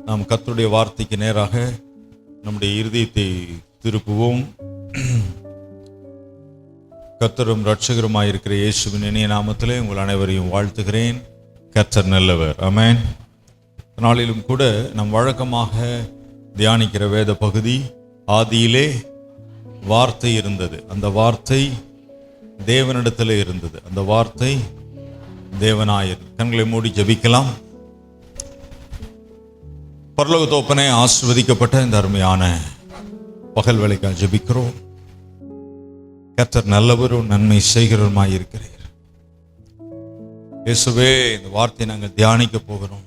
நாம் கர்த்தருடைய வார்த்தைக்கு நேராக நம்முடைய இருதயத்தை திருப்புவோம். கர்த்தரும் இரட்சகருமாயிருக்கிற இயேசுவின் இனிய நாமத்திலே உங்கள் அனைவரையும் வாழ்த்துகிறேன். கர்த்தர் நல்லவர். ஆமென். நாளிலும் கூட நம் வழக்கமாக தியானிக்கிற வேத பகுதி, ஆதியிலே வார்த்தை இருந்தது, அந்த வார்த்தை தேவனிடத்தில் இருந்தது, அந்த வார்த்தை தேவனாயர். கண்களை மூடி ஜெபிக்கலாம். பரலோக தோப்பனே, ஆசீர்வதிக்கப்பட்ட இந்த அருமையான பகல் வேளைக்காக ஜெபிக்கிறோம். கர்த்தர் நல்லவரும் நன்மை செய்கிறவருமாய் இருக்கிறீர். இயேசுவே, இந்த வார்த்தையை நாங்கள் தியானிக்க போகிறோம்.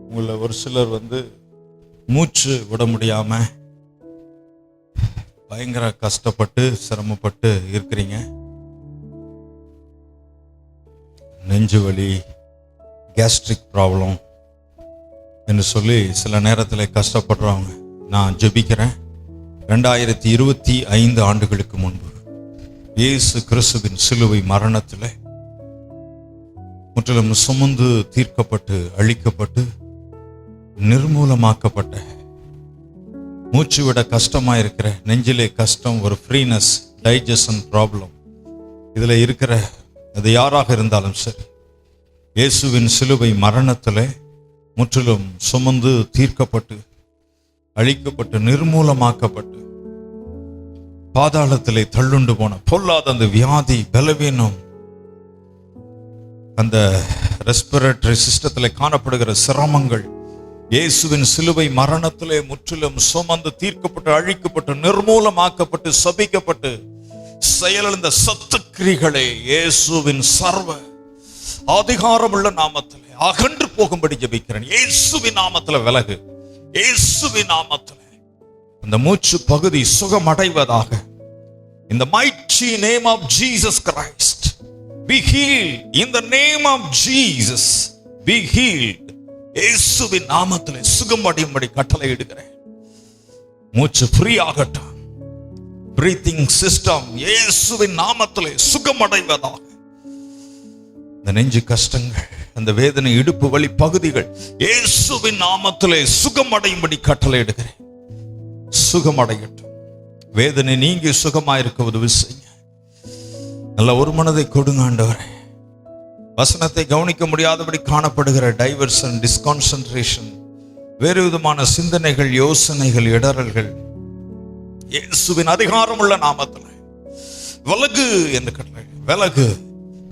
உங்களை ஒரு சிலர் மூச்சு விட முடியாம பயங்கர கஷ்டப்பட்டு சிரமப்பட்டு இருக்கிறீங்க. நெஞ்சு வலி, கேஸ்ட்ரிக் ப்ராப்ளம் என்று சொல்லி சில நேரத்தில் கஷ்டப்படுறவங்க, நான் ஜெபிக்கிறேன். 2025 ஆண்டுகளுக்கு முன்பு இயேசு கிறிஸ்துவின் சிலுவை மரணத்தில் முற்றிலும் சுமந்து தீர்க்கப்பட்டு அழிக்கப்பட்டு நிர்மூலமாக்கப்பட்ட, மூச்சு விட கஷ்டமா இருக்கிற, நெஞ்சிலே கஷ்டம், ஒரு ஃப்ரீனஸ், டைஜஷன் ப்ராப்ளம், இதுல இருக்கிற அது யாராக இருந்தாலும் சரி, இயேசுவின் சிலுவை மரணத்தில் முற்றிலும் சுமந்து தீர்க்கப்பட்டு அழிக்கப்பட்டு நிர்மூலமாக்கப்பட்டு பாதாளத்திலே தள்ளுண்டு போன பொல்லாத அந்த வியாதி, பலவீனம், அந்த ரெஸ்பிரேட்டரி சிஸ்டத்தில் காணப்படுகிற சிரமங்கள் இயேசுவின் சிலுவை மரணத்திலே முற்றிலும் சுமந்து தீர்க்கப்பட்டு அழிக்கப்பட்டு நிர்மூலமாக்கப்பட்டு சபிக்கப்பட்டு செயலிழந்த சத்துக்கிரிகளை இயேசுவின் சர்வ அதிகாரமுள்ள நாமத்திலே அகன்று போகும்படி ஜெபிக்கிறேன். இயேசுவின் நாமத்தில் விலகு. இயேசுவின் நாமத்தில் அந்த மூச்சு பகுதி சுகமடைவதாக. In the mighty name of Jesus Christ, be healed. In the name of Jesus, be healed. இயேசுவின் நாமத்தில் சுகமடையும்படி கட்டளையிடுகிறேன். மூச்சு ஃப்ரீ ஆகட்டும். பிரீத்திங் சிஸ்டம் இயேசுவின் நாமத்தில் சுகமடைவதாக. இந்த நெஞ்சு கஷ்டங்கள், அந்த வேதனை, இடுப்பு வலி பகுதிகள் இயேசுவின் நாமத்திலே சுகமடையும்படி கட்டளையிடுகிறேன். சுகமடையட்டும். வேதனை நீங்கி சுகமாயிருக்க உதவி செய்யுங்க. நல்ல ஒரு மனதை கொடுங்க ஆண்டவரே. வசனத்தை கவனிக்க முடியாதபடி காணப்படுகிற டைவர்ஷன், டிஸ்கான்சன்ட்ரேஷன், வேறு விதமான சிந்தனைகள், யோசனைகள், இடறல்கள் இயேசுவின் அதிகாரமுள்ள நாமத்தில் விலகு என்று கட்டளை. விலகு.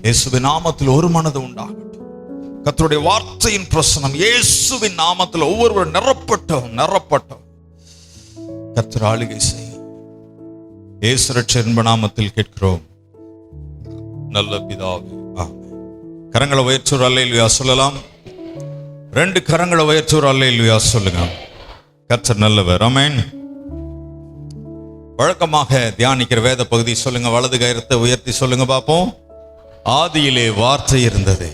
இயேசுவின் நாமத்தில் ஒரு மனது உண்டாகட்டும். கர்த்தருடைய வார்த்தையின் பிரசனம் இயேசுவின் நாமத்தில் ஒவ்வொருவர் நிரப்பட்டோம். கர்த்தர் ஆளுகை செய்யும். இயேசு இரட்சகரின் நாமத்தில் கேட்கிறோம் நல்ல பிதாவே, ஆமென். கரங்களை உயர்த்தோர் அல்லேலூயா சொல்லலாம். 2 கரங்களை உயர்த்தோர் அல்லேலூயா சொல்லுங்க. கர்த்தர் நல்லவர். ஆமென். வழக்கமாக தியானிக்கிற வேத பகுதி சொல்லுங்க. வலது கரத்தை உயர்த்தி சொல்லுங்க பாப்போம். ஆதியிலே வார்த்தை இருந்தது,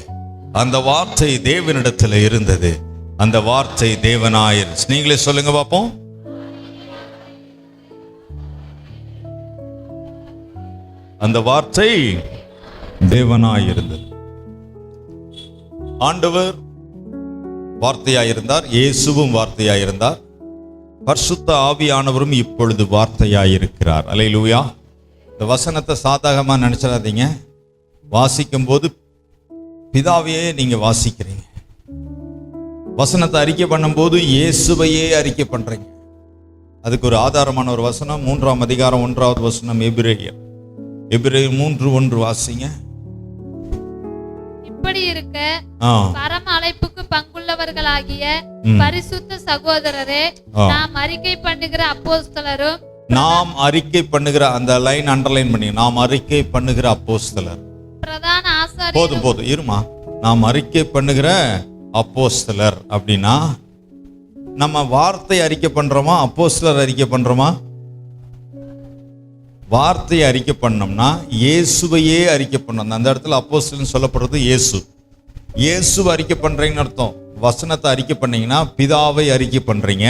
அந்த வார்த்தை தேவனிடத்தில் இருந்தது, அந்த வார்த்தை தேவனாயிரு. நீங்களே சொல்லுங்க பாப்போம். அந்த வார்த்தை தேவனாயிருந்தது. ஆண்டவர் வார்த்தையாயிருந்தார், இயேசுவும் வார்த்தையாயிருந்தார், பரிசுத்த ஆவியானவரும் இப்பொழுது வார்த்தையாயிருக்கிறார். அல்லேலூயா. இந்த வசனத்தை சாதகமா நினைச்சிடாதீங்க. வாசிக்கும் போது பிதாவையே நீங்க வாசிக்கிறீங்க. வசனத்தை அறிக்கை பண்ணும் போது இயேசுவையே அறிக்கை பண்றீங்க. அதுக்கு ஒரு ஆதாரமான ஒரு வசனம் 3ஆம் அதிகாரம் 1வது வசனம், எபிரேயர் 3:1 வாசிங்க. இப்படி இருக்க பரம அழைப்புக்கு பங்குள்ளவர்களாகிய பரிசுத்த சகோதரரே, நாம் அறிக்கை பண்ணுகிற அப்போஸ்தலரும், நாம் அறிக்கை பண்ணுகிற, அந்த லைன் அண்டர்லைன் பண்ணி, நாம் அறிக்கை பண்ணுகிற அப்போஸ்தலர். பிரதான ஆசாரியர். போதும் இருமா. நாம் அறிக்கை பண்ணுகிற அப்போஸ்தலர் அப்படின்னா நம்ம வார்த்தை அறிக்கை பண்றோமா, அப்போஸ்தலர் அறிக்கை பண்றோமா? வார்த்தையை அறிக்கை பண்ணோம்னா இயேசுவையே அறிக்கை பண்ணணும். அந்த இடத்துல அப்போஸ்தலன் சொல்லப்படுறது இயேசு. இயேசுவை அறிக்கை பண்றீங்கன்னு அர்த்தம். வசனத்தை அறிக்கை பண்ணீங்கன்னா பிதாவை அறிக்கை பண்றீங்க.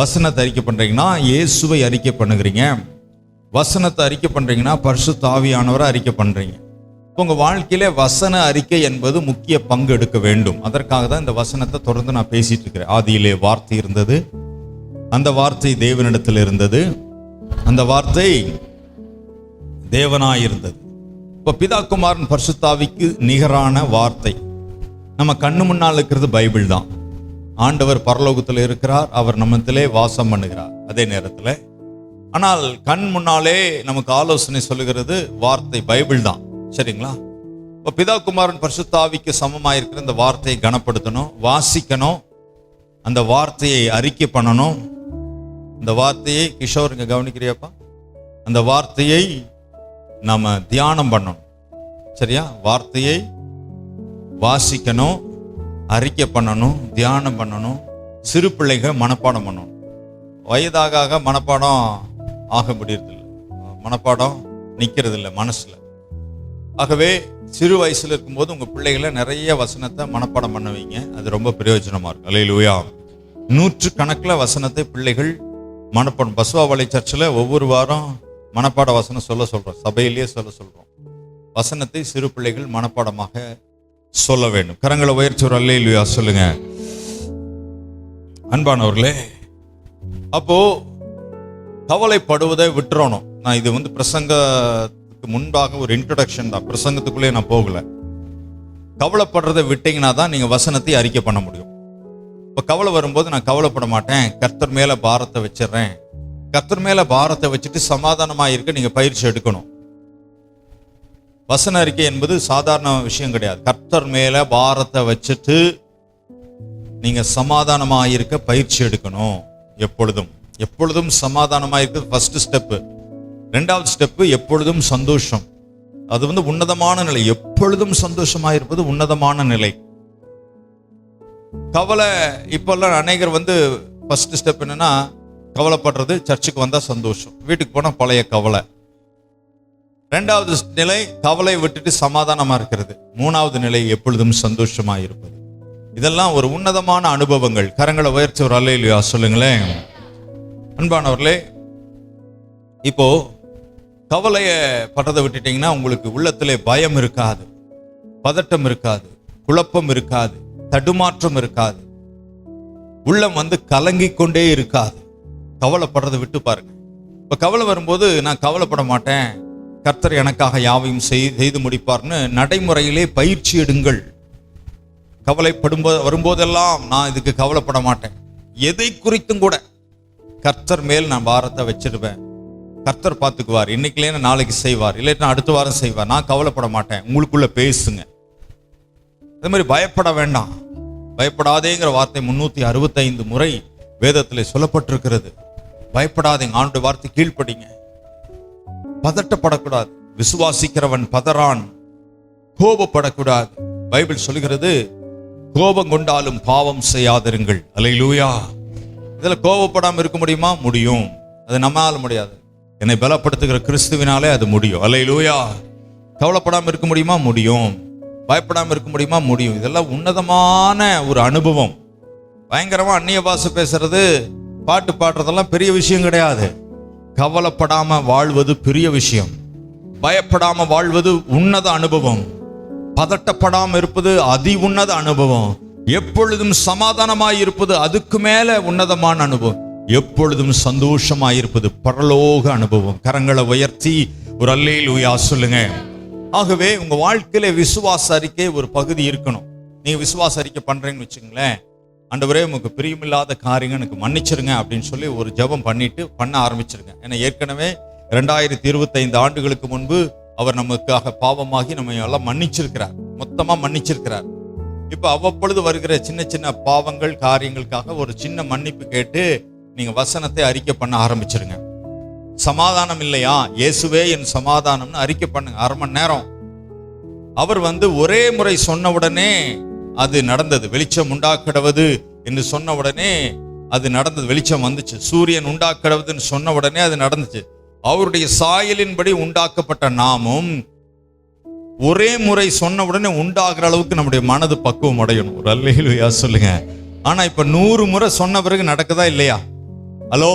வசனத்தை அறிக்கை பண்றீங்கன்னா இயேசுவை அறிக்கை பண்ணுகிறீங்க. வசனத்தை அறிக்கை பண்றீங்கன்னா பரிசுத்த ஆவியானவரை அறிக்கை பண்றீங்க. உங்க வாழ்க்கையிலே வசன அறிக்கை என்பது முக்கிய பங்கு எடுக்க வேண்டும். அதற்காக தான் இந்த வசனத்தை தொடர்ந்து நான் பேசிட்டு இருக்கிறேன். ஆதியிலே வார்த்தை இருந்தது, அந்த வார்த்தை தேவனிடத்தில் இருந்தது, அந்த வார்த்தை தேவனாயிருந்தது. இப்போ பிதா குமாரன் பரிசுத்தாவிக்கு நிகரான வார்த்தை நம்ம கண்ணு முன்னால் இருக்கிறது பைபிள் தான். ஆண்டவர் பரலோகத்தில் இருக்கிறார், அவர் நம்மத்திலே வாசம் பண்ணுகிறார். அதே நேரத்தில் ஆனால் கண் முன்னாலே நமக்கு ஆலோசனை சொல்லுகிறது வார்த்தை பைபிள் தான். சரிங்களா? இப்போ பிதா குமாரன் பரிசுத்தாவிக்கு சமமாயிருக்கிற இந்த வார்த்தையை கனப்படுத்தணும், வாசிக்கணும், அந்த வார்த்தையை அறிக்கை பண்ணணும். இந்த வார்த்தையை கிஷோர் இங்க கவனிக்கிறியாப்பா, அந்த வார்த்தையை நாம தியானம் பண்ணணும். சரியா? வார்த்தையை வாசிக்கணும், அறிக்கை பண்ணணும், தியானம் பண்ணணும். சிறு பிள்ளைகள் மனப்பாடம் பண்ணணும். வயதாக மனப்பாடம் ஆக முடியறதில்லை, மனப்பாடம் நிற்கிறது இல்லை மனசுல. ஆகவே சிறு வயசுல இருக்கும்போது உங்க பிள்ளைகளை நிறைய வசனத்தை மனப்பாடம் பண்ண வைங்க, அது ரொம்ப பிரயோஜனமா இருக்கும். அல்லேலூயா. 100 கணக்கில் வசனத்தை பிள்ளைகள் மனப்பாடம். பசுவாவளை சர்ச்சில் ஒவ்வொரு வாரம் மனப்பாட வசனம் சொல்றோம், சபையிலேயே சொல்றோம். வசனத்தை சிறு பிள்ளைகள் மனப்பாடமாக சொல்ல வேண்டும். கரங்களை உயர்த்தி ஒரு அல்லேலூயா சொல்லுங்க. அன்பானவர்களே, அப்போ கவலைப்படுவதை விட்டுறணும். நான் இது பிரசங்கத்துக்கு முன்பாக ஒரு இன்ட்ரோடக்ஷன் தான், பிரசங்கத்துக்குள்ளே நான் போகல. கவலைப்படுறதை விட்டீங்கன்னா தான் நீங்க வசனத்தை அறிக்கை பண்ண முடியும். இப்போ கவலை வரும்போது நான் கவலைப்பட மாட்டேன், கர்த்தர் மேல பாரத்தை வச்சிடறேன். கர்த்தர் மேல பாரத்தை வச்சுட்டு சமாதானமா இருக்க நீங்க பயிற்சி எடுக்கணும். வசன அறிக்கை என்பது சாதாரண விஷயம் கிடையாது. கர்த்தர் மேல பாரத்தை வச்சுட்டு நீங்க சமாதானமா இருக்க பயிற்சி எடுக்கணும். எப்பொழுதும் சமாதானமா இருக்க ஃபர்ஸ்ட் ஸ்டெப். 2வது ஸ்டெப் எப்பொழுதும் சந்தோஷம். அது உன்னதமான நிலை. எப்பொழுதும் சந்தோஷமா இருப்பது உன்னதமான நிலை. கவலை இப்பெல்லாம் அநேகர் ஃபர்ஸ்ட் ஸ்டெப் என்னன்னா, கவலைப்படுறது சர்ச்சுக்கு வந்தா சந்தோஷம், வீட்டுக்கு போனா பழைய கவலை. 2வது நிலை கவலை விட்டுட்டு சமாதானமா இருக்கிறது. 3வது நிலை எப்பொழுதும் சந்தோஷமா இருப்பது. இதெல்லாம் ஒரு உன்னதமான அனுபவங்கள். கரங்களை உயர்த்தி ஒரு அல்லேலூயா சொல்லுங்களேன். அன்பானவர்களே, இப்போ கவலைய படுறதை விட்டுட்டீங்கன்னா உங்களுக்கு உள்ளத்திலே பயம் இருக்காது, பதட்டம் இருக்காது, குழப்பம் இருக்காது, தடுமாற்றம் இருக்காது, உள்ளம் கலங்கிக் கொண்டே இருக்காது. கவலைப்படுறதை விட்டு பாருங்க. இப்ப கவலை வரும்போது நான் கவலைப்பட மாட்டேன், கர்த்தர் எனக்காக யாவையும் செய்து முடிப்பார்னு நடைமுறையிலே பயிற்சி எடுங்கள். வரும்போதெல்லாம் நான் இதுக்கு கவலைப்பட மாட்டேன், எதை குறித்தும் கூட கர்த்தர் மேல் நான் பாரத்தை வச்சிருவேன், கர்த்தர் பார்த்துக்குவார், இன்னைக்குலேன்னு நாளைக்கு செய்வார், இல்லைன்னா அடுத்த வாரம் செய்வார், நான் கவலைப்பட மாட்டேன். உங்களுக்குள்ள பேசுங்க. அதே மாதிரி பயப்பட வேண்டாம். பயப்படாதேங்கிற வார்த்தை 365 முறை வேதத்தில் சொல்லப்பட்டிருக்கிறது. பயப்படாதீங்க, ஆண்டோட வார்த்தை கீழ்ப்படிங்க. பதட்டப்படக்கூடாது. விசுவாசிக்கிறவன் பதறான், கோபப்படக்கூடாது. பைபிள் சொல்லுகிறது, கோபம் கொண்டாலும் பாவம் செய்யாதிருங்கள். அல்லேலூயா. இதுல கோபப்படாம இருக்க முடியுமா? முடியும். அது நம்மால முடியாது, என்னை பலப்படுத்துகிற கிறிஸ்துவினாலே அது முடியும். அல்லேலூயா. கவலைப்படாம இருக்க முடியுமா? முடியும். பயப்படாம இருக்க முடியுமா? முடியும். இதெல்லாம் உன்னதமான ஒரு அனுபவம். பயங்கரமா அந்நிய பாஷை பேசுறது, பாட்டு பாடுறதெல்லாம் பெரிய விஷயம் கிடையாது. கவலைப்படாம வாழ்வது பெரிய விஷயம். பயப்படாம வாழ்வது உன்னத அனுபவம். பதட்டப்படாம இருப்பது அதி உன்னத அனுபவம். எப்பொழுதும் சமாதானமாய் இருப்பது அதுக்கு மேல உன்னதமான அனுபவம். எப்பொழுதும் சந்தோஷமாய் இருப்பது பரலோக அனுபவம். கரங்களை உயர்த்தி ஒரு அல்லேலூயா சொல்லுங்க. ஆகவே உங்க வாழ்க்கையில விசுவாச அறிக்கை ஒரு பகுதி இருக்கணும். நீங்க விசுவாச அறிக்கை பண்றீங்கன்னு வச்சுங்களேன், ஆண்டவரே உங்களுக்கு பிரியமில்லாத காரியங்கள் எனக்கு மன்னிச்சிருங்க அப்படின்னு சொல்லி ஒரு ஜெபம் பண்ணிட்டு பண்ண ஆரம்பிச்சிருங்க. ஏன்னா ஏற்கனவே 2025 ஆண்டுகளுக்கு முன்பு அவர் நமக்காக பாவமாகி நம்ம எல்லாம் மன்னிச்சிருக்கிறார், மொத்தமா மன்னிச்சிருக்கிறார். இப்ப அவ்வப்பொழுது வருகிற சின்ன சின்ன பாவங்கள் காரியங்களுக்காக ஒரு சின்ன மன்னிப்பு கேட்டு நீங்க வசனத்தை அறிக்கை பண்ண ஆரம்பிச்சிருங்க. சமாதானம் இல்லையா? இயேசுவே என் சமாதானம்னு அறிக்கை பண்ணுங்க. 1/2 மணி நேரம். அவர் ஒரே முறை சொன்ன உடனே அது நடந்தது. வெளிச்சம் உண்டாக்கிடுவது என்று சொன்ன உடனே அது நடந்தது, வெளிச்சம் வந்துச்சு. சூரியன் உண்டாக்கிடுவதுன்னு சொன்ன உடனே அது நடந்துச்சு. அவருடைய சாயலின்படி உண்டாக்கப்பட்ட நாமும் ஒரே முறை சொன்ன உடனே உண்டாகிற அளவுக்கு நம்முடைய மனது பக்குவம் அடையணும். ஒரு அல்லேலூயா சொல்லுங்க. ஆனா இப்ப 100 முறை சொன்ன பிறகு நடக்குதா இல்லையா? ஹலோ,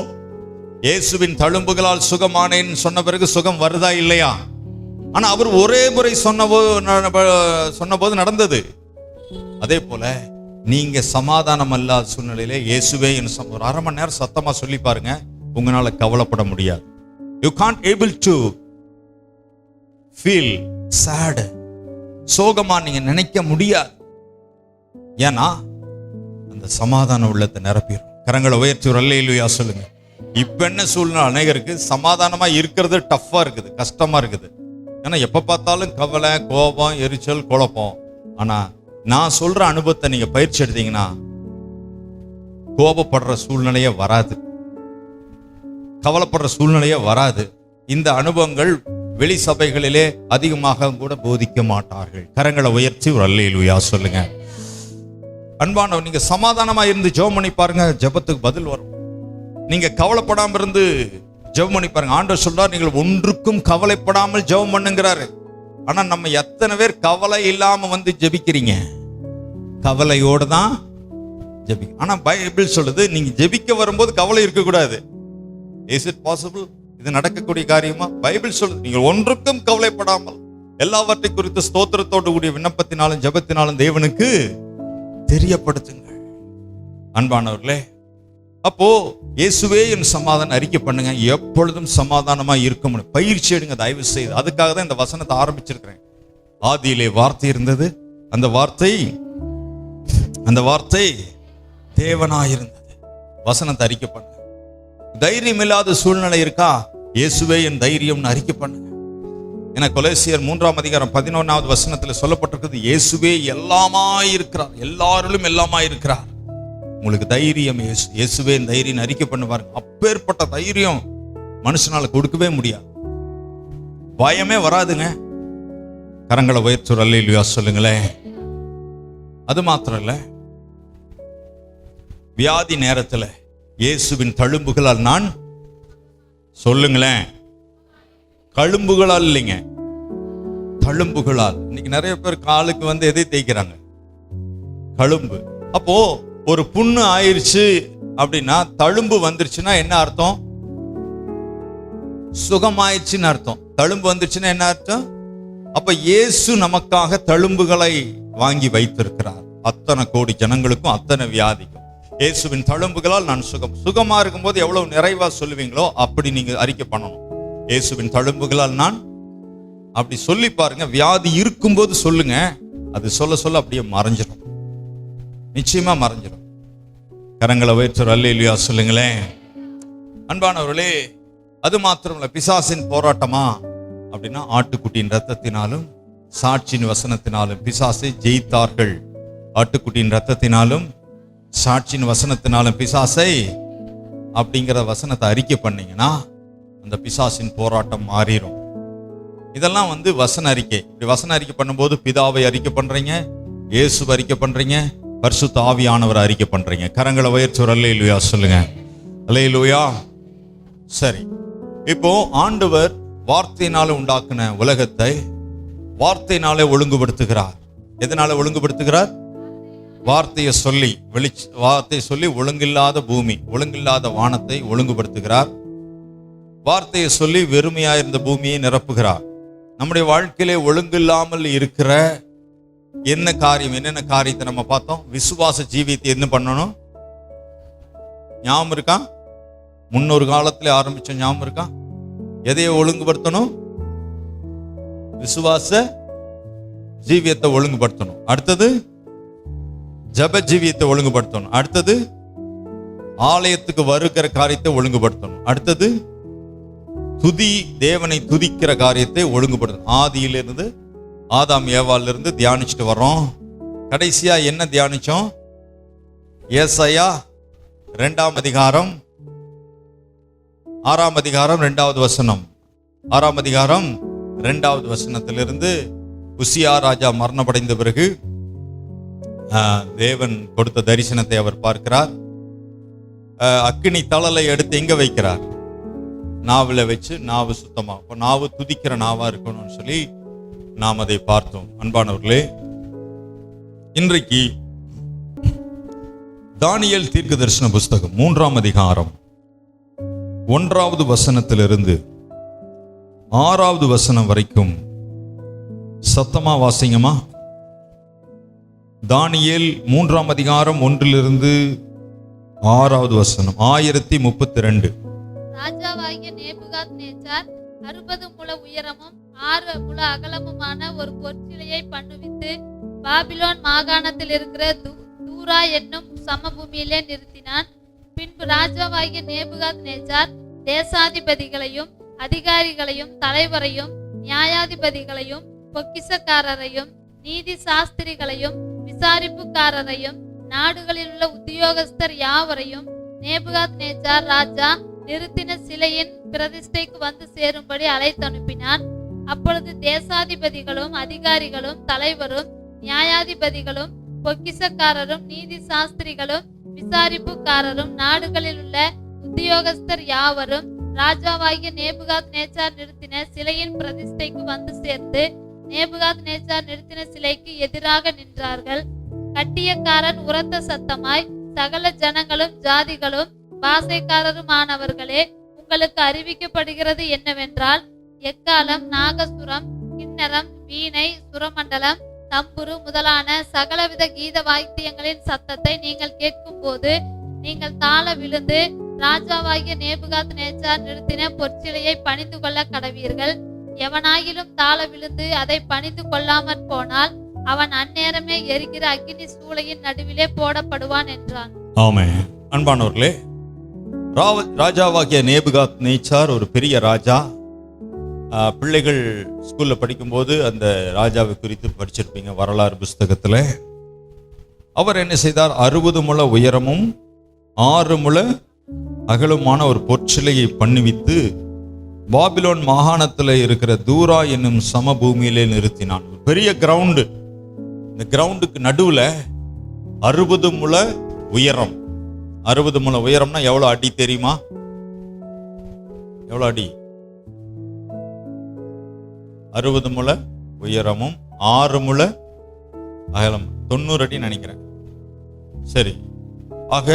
இயேசுவின் தழும்புகளால் சுகமானேன்னு சொன்ன பிறகு சுகம் வருதா இல்லையா? ஆனா அவர் ஒரே முறை சொன்னபோது நடந்தது. அதே போல நீங்க சமாதானம் அல்லாத சூழ்நிலையில இயேசுவே ஒரு அரை மணி நேரம் சத்தமா சொல்லி பாருங்க, உங்களால கவலைப்பட முடியாது. You can't able to feel sad. சோகமா நீங்க நினைக்க முடியாது. ஏன்னா அந்த சமாதான உள்ளத்தை நிரப்பிடும். கரங்களை உயர்த்தி ஒரு அல்லேலூயா சொல்லுங்க. இப்ப என்ன சூழ்நிலை, அநேகருக்கு சமாதானமா இருக்கிறது டஃப்பா இருக்குது, கஷ்டமா இருக்குது. ஏன்னா எப்ப பார்த்தாலும் கவலை, கோபம், எரிச்சல், குழப்பம். ஆனா நான் சொல்ற அனுபவத்தை நீங்க பயிற்சி எடுத்தீங்கன்னா கோபப்படுற சூழ்நிலையே வராது, கவலைப்படுற சூழ்நிலையே வராது. இந்த அனுபவங்கள் வெளி சபைகளிலே அதிகமாக கூட போதிக்க மாட்டார்கள். கரங்களை உயர்த்தி ஒரு அல்லேலூயா சொல்லுங்க. அன்பானவர், நீங்க சமாதானமா இருந்து ஜெபம் பண்ணி பாருங்க, ஜெபத்துக்கு பதில் வரும். நீங்க கவலைப்படாம இருந்து ஜெபம் பண்ணி பாருங்க. ஆண்டவர் சொல்றார், நீங்கள் ஒன்றுக்கும் கவலைப்படாமல் ஜெபம் பண்ணுங்கிறாரு. ஆனா நம்ம எத்தனை பேர் கவலை இல்லாம வந்து ஜெபிக்கிறீங்க? கவலையோட தான் ஜெபிக்க. ஆனா பைபிள் சொல்லுது, நீங்க ஜெபிக்க வரும்போது கவலை இருக்கக்கூடாது. Is it possible? இது நடக்கக்கூடிய காரியமா? பைபிள் சொல்லுது, நீங்கள் ஒன்றுக்கும் கவலைப்படாமல் எல்லாவற்றை குறித்து ஸ்தோத்திரத்தோடு கூடிய விண்ணப்பத்தினாலும் ஜெபத்தினாலும் தேவனுக்கு தெரியப்படுத்துங்கள். அன்பானவர்களே, அப்போ இயேசுவே என் சமாதானம் அறிக்கை பண்ணுங்க. எப்பொழுதும் சமாதானமா இருக்க முடியும். பயிற்சி எடுங்க தயவு செய்து. அதுக்காக தான் இந்த வசனத்தை ஆரம்பிச்சிருக்கிறேன். ஆதியிலே வார்த்தை இருந்தது, அந்த வார்த்தை தேவனாயிருந்தது. வசனத்தை அறிக்கை பண்ணுங்க. தைரியம் இல்லாத சூழ்நிலை இருக்கா? இயேசுவே என் தைரியம் அறிக்கை பண்ணுங்க. என கொலோசியர் 3:11 வசனத்தில் சொல்லப்பட்டிருக்கிறது, இயேசுவே எல்லாமாய் இருக்கிறார், எல்லாரிலும் எல்லாமாய் இருக்கிறார். உங்களுக்கு தைரியம் இயேசுவே தைரியம் அறிக்கை பண்ணுவாங்க. அப்பேற்பட்ட தைரியம் மனுஷனால கொடுக்கவே முடியாது. பயமே வராதுங்க. கரங்களை உயர்த்தி அல்லேலூயா சொல்லுங்களேன். அது மாத்திரம் இல்ல, வியாதி நேரத்தில் இயேசுவின் தழும்புகளால் நான், சொல்லுங்களேன், கழும்புகளால் இல்லைங்க, தழும்புகளால். இன்னைக்கு நிறைய பேர் காலுக்கு வந்து எதை தேய்க்கிறாங்க? கழும்பு. அப்போ ஒரு புண்ணு ஆயிருச்சு அப்படின்னா, தழும்பு வந்துருச்சுன்னா என்ன அர்த்தம்? சுகமாயிருச்சுன்னு அர்த்தம். தழும்பு வந்துருச்சுன்னா என்ன அர்த்தம்? அப்ப இயேசு நமக்காக தழும்புகளை வாங்கி வைத்திருக்கிறார். அத்தனை கோடி ஜனங்களுக்கும், அத்தனை வியாதிக்கும் இயேசுவின் தழும்புகளால் நான் சுகமா இருக்கும்போது எவ்வளவு நிறைவா சொல்லுவீங்களோ அப்படி நீங்க அறிக்கை பண்ணணும். இயேசுவின் தழும்புகளால் நான், அப்படி சொல்லி பாருங்க. வியாதி இருக்கும்போது சொல்லுங்க. அது சொல்ல சொல்ல அப்படியே மறைஞ்சிடும், நிச்சயமா மறைஞ்சிடும். கரங்களை உயர்த்தி அல்லேலூயா சொல்லுங்களேன். அன்பானவர்களே, அது மாத்திரமல்ல, பிசாசின் போராட்டமா அப்படின்னா, ஆட்டுக்குட்டியின் ரத்தத்தினாலும் சாட்சியின் வசனத்தினாலும் பிசாசை ஜெயித்தார்கள். ஆட்டுக்குட்டியின் ரத்தத்தினாலும் சாட்சியின் வசனத்தினாலும் பிசாசை, அப்படிங்கிற வசனத்தை அறிக்கை பண்ணீங்கன்னா அந்த பிசாசின் போராட்டம் மாறிடும். இதெல்லாம் வந்து வசன அறிக்கை. இப்படி வசன அறிக்கை பண்ணும்போது பிதாவை அறிக்கை பண்றீங்க, இயேசுவை அறிக்கை பண்றீங்க, பரிசுத்த ஆவியானவரை அறிக்கை பண்றீங்க. கரங்களை உயர்த்தி அல்லேலூயா சொல்லுங்க. அல்லேலூயா. சரி, இப்போ ஆண்டவர் வார்த்தையினால உண்டாக்குன உலகத்தை வார்த்தையினாலே ஒழுங்குபடுத்துகிறார். எதனால ஒழுங்குபடுத்துகிறார்? வார்த்தையை சொல்லி ஒழுங்கில்லாத பூமி, ஒழுங்கில்லாத வானத்தை ஒழுங்குபடுத்துகிறார். வார்த்தையை சொல்லி வெறுமையா இருந்த பூமியை நிரப்புகிறார். நம்முடைய வாழ்க்கையிலே ஒழுங்கில்லாமல் இருக்கிற என்னென்ன காரியத்தை நம்ம பார்த்தோம்? விசுவாச ஜீவியத்தை என்ன பண்ணணும்? ஞாபகம் இருக்கா? முன்னொரு காலத்துல ஆரம்பிச்ச ஞாபகம் இருக்கா? எதையை ஒழுங்குபடுத்தணும்? விசுவாச ஜீவியத்தை ஒழுங்குபடுத்தணும். அடுத்தது ஜப ஜீவியத்தை ஒழுங்குபடுத்தணும். அடுத்தது ஆலயத்துக்கு வருகிற காரியத்தை ஒழுங்குபடுத்தணும். அடுத்தது தேவனை துதிக்கிற காரியத்தை ஒழுங்குபடுத்தணும். ஆதியிலிருந்து, ஆதாம் ஏவாளிலிருந்து தியானிச்சுட்டு வர்றோம். கடைசியா என்ன தியானிச்சோம்? ஏசாயா 2 அதிகாரம் 6 அதிகாரம் 2வது வசனம். 6 அதிகாரம் 2வது வசனத்திலிருந்து, உசியா ராஜா மரணமடைந்த பிறகு தேவன் கொடுத்த தரிசனத்தை அவர் பார்க்கிறார். அக்கினி தழலை எடுத்து எங்க வைக்கிறார்? நாவில் வச்சு, நாவு சுத்தமா, இப்போ நாவு துதிக்கிற நாவா இருக்கணும்னு சொல்லி நாம் அதை பார்த்தோம். அன்பானவர்களே, இன்றைக்கு தானியேல் தீர்க்க தரிசன புஸ்தகம் 3 அதிகாரம் 1வது வசனத்திலிருந்து 6வது வசனம் வரைக்கும் சத்தமா வாசிங்கம்மா. தானியேல் 3ஆம் அதிகாரம் 1-6 வசனம். 1032. ராஜாவாகிய நேபுகாத்நேச்சார் 60 முழ உயரமும் 6 முழ அகலமுமான ஒரு பொற்சிலையை பண்ணுவித்து பாபிலோன் மாகாணத்தில் இருக்கிற தூரா என்னும் சமபூமியிலே நிறுத்தினான். பின்பு ராஜாவாகிய நேபுகாத்நேச்சார் தேசாதிபதிகளையும் அதிகாரிகளையும் தலைவரையும் நியாயாதிபதிகளையும் பொக்கிஷக்காரரையும் நீதி சாஸ்திரிகளையும் விசாரிப்புக்காரரையும் நாடுகளில் உள்ள உத்தியோகஸ்தர் யாவரையும் நேபுகாத்நேச்சார் ராஜா நிறுத்தின சிலையின் பிரதிஷ்டைக்கு வந்து சேரும்படி அழைத்தனுப்பினான். அப்பொழுது தேசாதிபதிகளும் அதிகாரிகளும் தலைவரும் நியாயாதிபதிகளும் பொக்கிஷக்காரரும் நீதி சாஸ்திரிகளும் விசாரிப்புக்காரரும் நாடுகளில் உள்ள உத்தியோகஸ்தர் யாவரும் ராஜாவாகிய நேபுகாத்நேச்சார் நிறுத்தின சிலையின் பிரதிஷ்டைக்கு வந்து சேர்ந்து நேபுகாத்நேச்சார் நிறுத்தின சிலைக்கு எதிராக நின்றார்கள். கட்டியக்காரன் உரத்த சத்தமாய், சகல ஜனங்களும் ஜாதிகளும் பாசைக்காரருமானவர்களே, உங்களுக்கு அறிவிக்கப்படுகிறது என்னவென்றால், எக்காலம், நாகசுரம், கிண்ணரம், வீணை, சுரமண்டலம், தம்புரு முதலான சகலவித கீத வாத்தியங்களின் சத்தத்தை நீங்கள் கேட்கும் போது நீங்கள் தாழ விழுந்து ராஜாவாகிய நேபுகாத்நேச்சார் நிறுத்தின பொற்சிலையை பணிந்து கொள்ள கடவீர்கள். எவனாயிலும் தாழ விழுந்து அதை பணிந்து கொள்ளாமற் போனால் அவன் அந்நேரமே எரிகிற அக்கினி சூளையின் நடுவிலே போடப்படுவான் என்றான். ஆமென். அன்பானவர்களே, ராஜாவாகிய நேபுகாத்நேச்சார் ஒரு பெரிய ராஜா. பிள்ளைகள் ஸ்கூல்ல படிக்கும்போது அந்த ராஜாவை குறித்து படிச்சிருப்பீங்க வரலாறு புஸ்தகத்துல. அவர் என்ன செய்தார்? 60 முழ உயரமும் 6 முழ அகலமான ஒரு பொற்சிலையை பண்ணுவித்து பாபிலோன் மாகாணத்தில் இருக்கிற தூரா என்னும் சமபூமியிலே நிறுத்தினான். பெரிய கிரவுண்டு. இந்த கிரவுண்டுக்கு நடுவுல 60 முழ உயரம். 60 முழ உயரம்னா எவ்வளவு அடி தெரியுமா? எவ்வளவு அடி? 60 முழ உயரமும் 6 முழ அகலம். 90 அடி நினைக்கிறேன். சரி. ஆக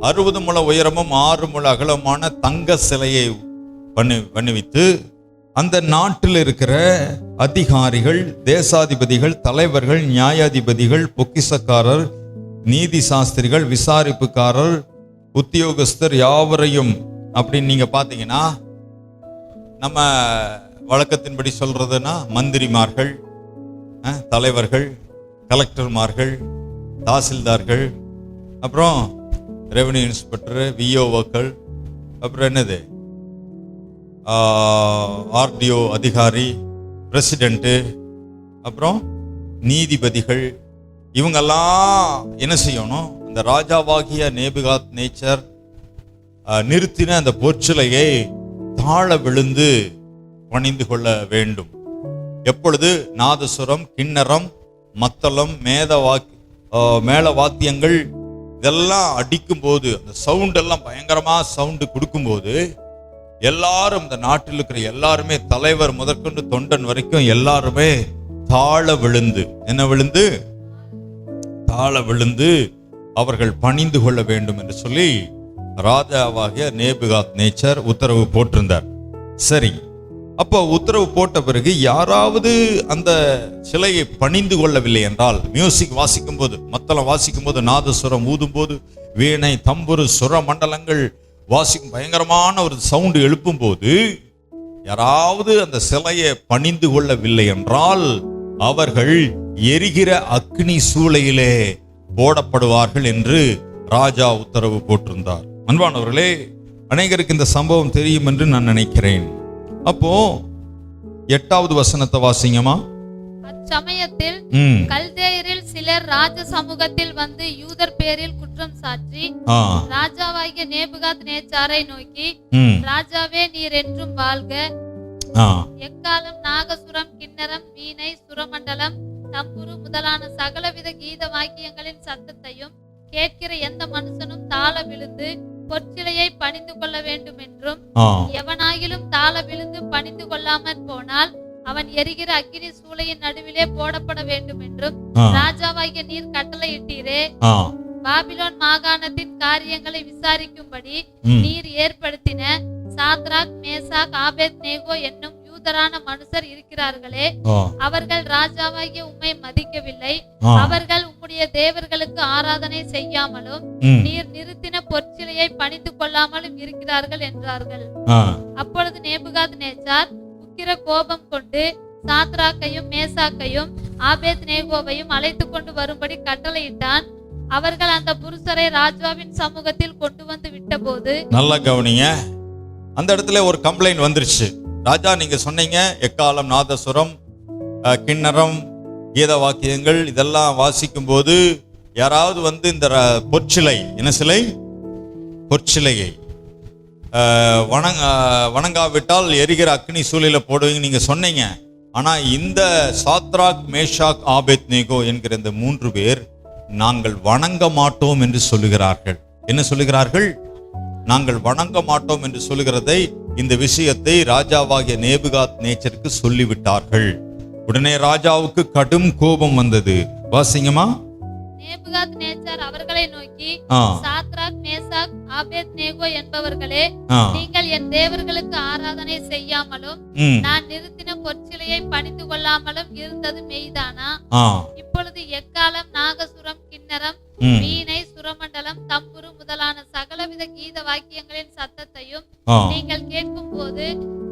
60 முழ உயரமும் 6 முழ அகலமான தங்க சிலையை பண்ணுவித்து அந்த நாட்டில் இருக்கிற அதிகாரிகள், தேசாதிபதிகள், தலைவர்கள், நியாயாதிபதிகள், பொக்கிஷக்காரர், நீதி சாஸ்திரிகள், விசாரிப்புக்காரர், உத்தியோகஸ்தர் யாவரையும் அப்படின்னு நீங்க பாத்தீங்கன்னா, நம்ம வழக்கத்தின்படி சொல்றதுன்னா மந்திரிமார்கள், தலைவர்கள், கலெக்டர்மார்கள், தாசில்தார்கள், அப்புறம் ரெவன்யூ இன்ஸ்பெக்டர், விஓக்கள், அப்புறம் என்னது ஆர்டிஓ அதிகாரி, பிரசிடென்ட்டு, அப்புறம் நீதிபதிகள், இவங்கெல்லாம் என்ன செய்யணும்? இந்த ராஜாவாகிய நேபுகாத்நேச்சார் நிறுத்தின அந்த பொற்சிலையை தாழ விழுந்து பணிந்து கொள்ள வேண்டும். எப்பொழுது நாதசுரம், கிண்ணறம், மத்தளம், மேள வாத்தியங்கள் இதெல்லாம் அடிக்கும் போது, அந்த சவுண்ட் எல்லாம் பயங்கரமா சவுண்டு கொடுக்கும்போது எல்லாரும், இந்த நாட்டில் இருக்கிற எல்லாருமே, தலைவர் முதற்கொண்டு தொண்டன் வரைக்கும் எல்லாருமே தாழ விழுந்து, என்ன விழுந்து? தாழ விழுந்து அவர்கள் பணிந்து கொள்ள வேண்டும் என்று சொல்லி ராஜாவாகிய நேபுகாத்நேச்சார் உத்தரவு போட்டிருந்தார். சரி, அப்போ உத்தரவு போட்ட பிறகு யாராவது அந்த சிலையை பணிந்து கொள்ளவில்லை என்றால், மியூசிக் வாசிக்கும் போது, மத்தளம் வாசிக்கும் போது, நாதசுரம் ஊதும் போது, வீணை, தம்புரு, சுர மண்டலங்கள் வாசிக்கும் பயங்கரமான ஒரு சவுண்டு எழுப்பும் போது யாராவது அந்த சிலையை பணிந்து கொள்ளவில்லை என்றால் அவர்கள் எரிகிற அக்னி சூளையிலே போடப்படுவார்கள் என்று ராஜா உத்தரவு போட்டிருந்தார். அன்பானவர்களே, அநேகருக்கு இந்த சம்பவம் தெரியும் என்று நான் நினைக்கிறேன். அப்போ 8வது வசனத்தை வாசிங்கம்மா. அச்சமயத்தில் கல்தேயரில் சிலர் ராஜ சமூகத்தில் வந்து யூதர் பேரில் குற்றம் சாற்றி ராஜாவாகிய நேபுகாத்நேச்சாரை நோக்கி, ராஜாவே, நீர் என்றும் வாழ்க. எக்காலம், நாகசுரம், கிண்ணரம், வீணை, சுரமண்டலம், தம்புரு முதலான சகலவித கீத வாக்கியங்களின் சத்தத்தையும் கேட்கிற எந்த மனுஷனும் தாழ விழுந்து பொற்சிலையை பணிந்து கொள்ள வேண்டும் என்றும், எவனாயிலும் தாழ விழுந்து பணிந்து கொள்ளாமற் போனால் அவன் எரிகிற அக்கினி சூளையின் நடுவிலே போடப்பட வேண்டும் என்றும் ராஜாவாகிய நீர் கட்டளையிட்டீரே. பாபிலோன் மாகாணத்தின் காரியங்களை விசாரிக்கும்படி நீர் ஏற்படுத்தின சாத்ராக், மேசாக், ஆபேத்நேகோ என்னும் யூத யூதரான மனுஷர் இருக்கிறார்களே, அவர்கள் ராஜாவாகிய உம்மை மதிக்கவில்லை. அவர்கள் உம்முடைய தேவர்களுக்கு ஆராதனை செய்யாமலும் நீர் நிறுத்தின பொற்சிலையை பணிந்து கொள்ளாமலும் இருக்கிறார்கள் என்றார்கள். அப்பொழுது நேபுகாத்நேச்சார் உக்கிர கோபம் கொண்டு சாத்ராக்கையும் மேசாக்கையும் ஆபேத்நேகோவையும் அழைத்து கொண்டு வரும்படி கட்டளையிட்டான். அவர்கள் அந்த புருஷரை ராஜாவின் சமூகத்தில் கொண்டு வந்து விட்டபோது, நல்லா கவனிங்க, அந்த இடத்துல ஒரு கம்ப்ளைண்ட் வந்துருச்சு. ராஜா, நீங்க சொன்னீங்க எக்காலம், நாதசுரம், கிண்ணறம், கீத வாக்கியங்கள் இதெல்லாம் வாசிக்கும் போது யாராவது வந்து இந்த பொற்சிலை, என்ன சிலை, பொற்சிலையை வணங்காவிட்டால் எரிகிற அக்னி சூளையில போடுவீங்க நீங்க சொன்னீங்க. ஆனா இந்த சாத்ராக், மேஷாக், ஆபேத்நேகோ என்கிற இந்த 3 பேர் நாங்கள் வணங்க மாட்டோம் என்று சொல்லுகிறார்கள். என்ன சொல்லுகிறார்கள்? நாங்கள் வணங்க மாட்டோம் என்று சொல்லுகிறதை, இந்த விஷயத்தை ராஜாவாகிய நேபுகாத்நேச்சருக்கு சொல்லிவிட்டார்கள். உடனே ராஜாவுக்கு கடும் கோபம் வந்தது. வாசிங்கம்மா. நேபுகாத்நேச்சார் அவர்களை நோக்கி, சாத்ராக், மேசாக், ஆபேத்நேகோ என்பவர்களே, நீங்கள் என் தேவர்களுக்கு ஆராதனை செய்யாமலும் நான் நிறுத்தின பொற்சிலையை பணிந்து கொள்ளாமலும் இருந்தது மெய்தானா? இப்பொழுது எக்காலம், நாகசுரம், கிண்ணறம், வீணை, சுரமண்டலம், தம்புரு முதலான சகலவித கீத வாக்கியங்களின் சத்தத்தையும் நீங்கள் கேட்கும் போது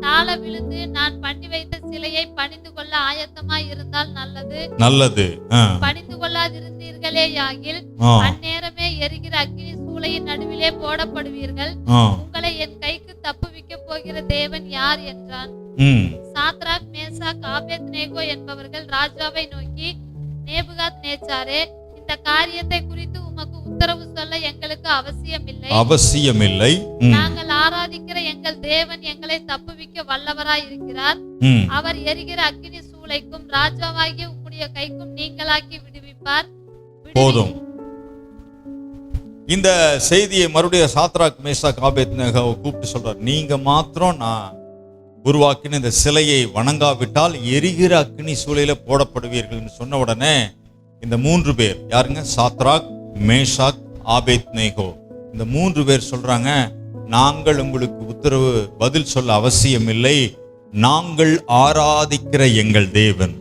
தாள விழுந்து நான் பண்ணி வைத்த சிலையை பணிந்து கொள்ள ஆயத்தமாய் இருந்தால் நல்லது. பணிந்து கொள்ளாதிருந்தீர்களே யாகில் அந்நேரமே எரிகிற அக்கினி சூளையின் நடுவிலே போடப்படுவீர்கள். உங்களை என் கைக்கு தப்புவிக்க போகிற தேவன் யார் என்றான். சாத்ராக், மேசாக், ஆபேத்நேகோ என்பவர்கள் ராஜாவை நோக்கி, நேபுகாத்நேச்சாரே, இந்த காரியத்தை குறித்து உமக்கு உத்தரவு சொல்ல எங்களுக்கு அவசியமில்லை. நாங்கள் ஆராதிக்கிற எங்கள் தேவன் எங்களை தப்புவிக்க வல்லவராய் இருக்கிறார். அவர் எரிகிற அக்கினி சூளைக்கும் ராஜாவாகிய உம்முடைய கைக்கும் நீங்களாக்கி விடுவிப்பார். போதும். இந்த செய்தியை மறுபடியும் சாத்ராக், மேஷாக், ஆபேத்நேகோவை கூப்பிட்டு சொல்றார், நீங்க மாத்திரம் நான் உருவாக்கின இந்த சிலையை வணங்காவிட்டால் எரிகிற அக்கினி சூளையில போடப்படுவீர்கள் சொன்ன உடனே இந்த 3 பேர் யாருங்க? Shadrach, Meshach, Abednego. இந்த 3 பேர் சொல்றாங்க, நாங்கள் உங்களுக்கு உத்தரவு பதில் சொல்ல அவசியம் இல்லை. நாங்கள் ஆராதிக்கிற எங்கள் தேவன்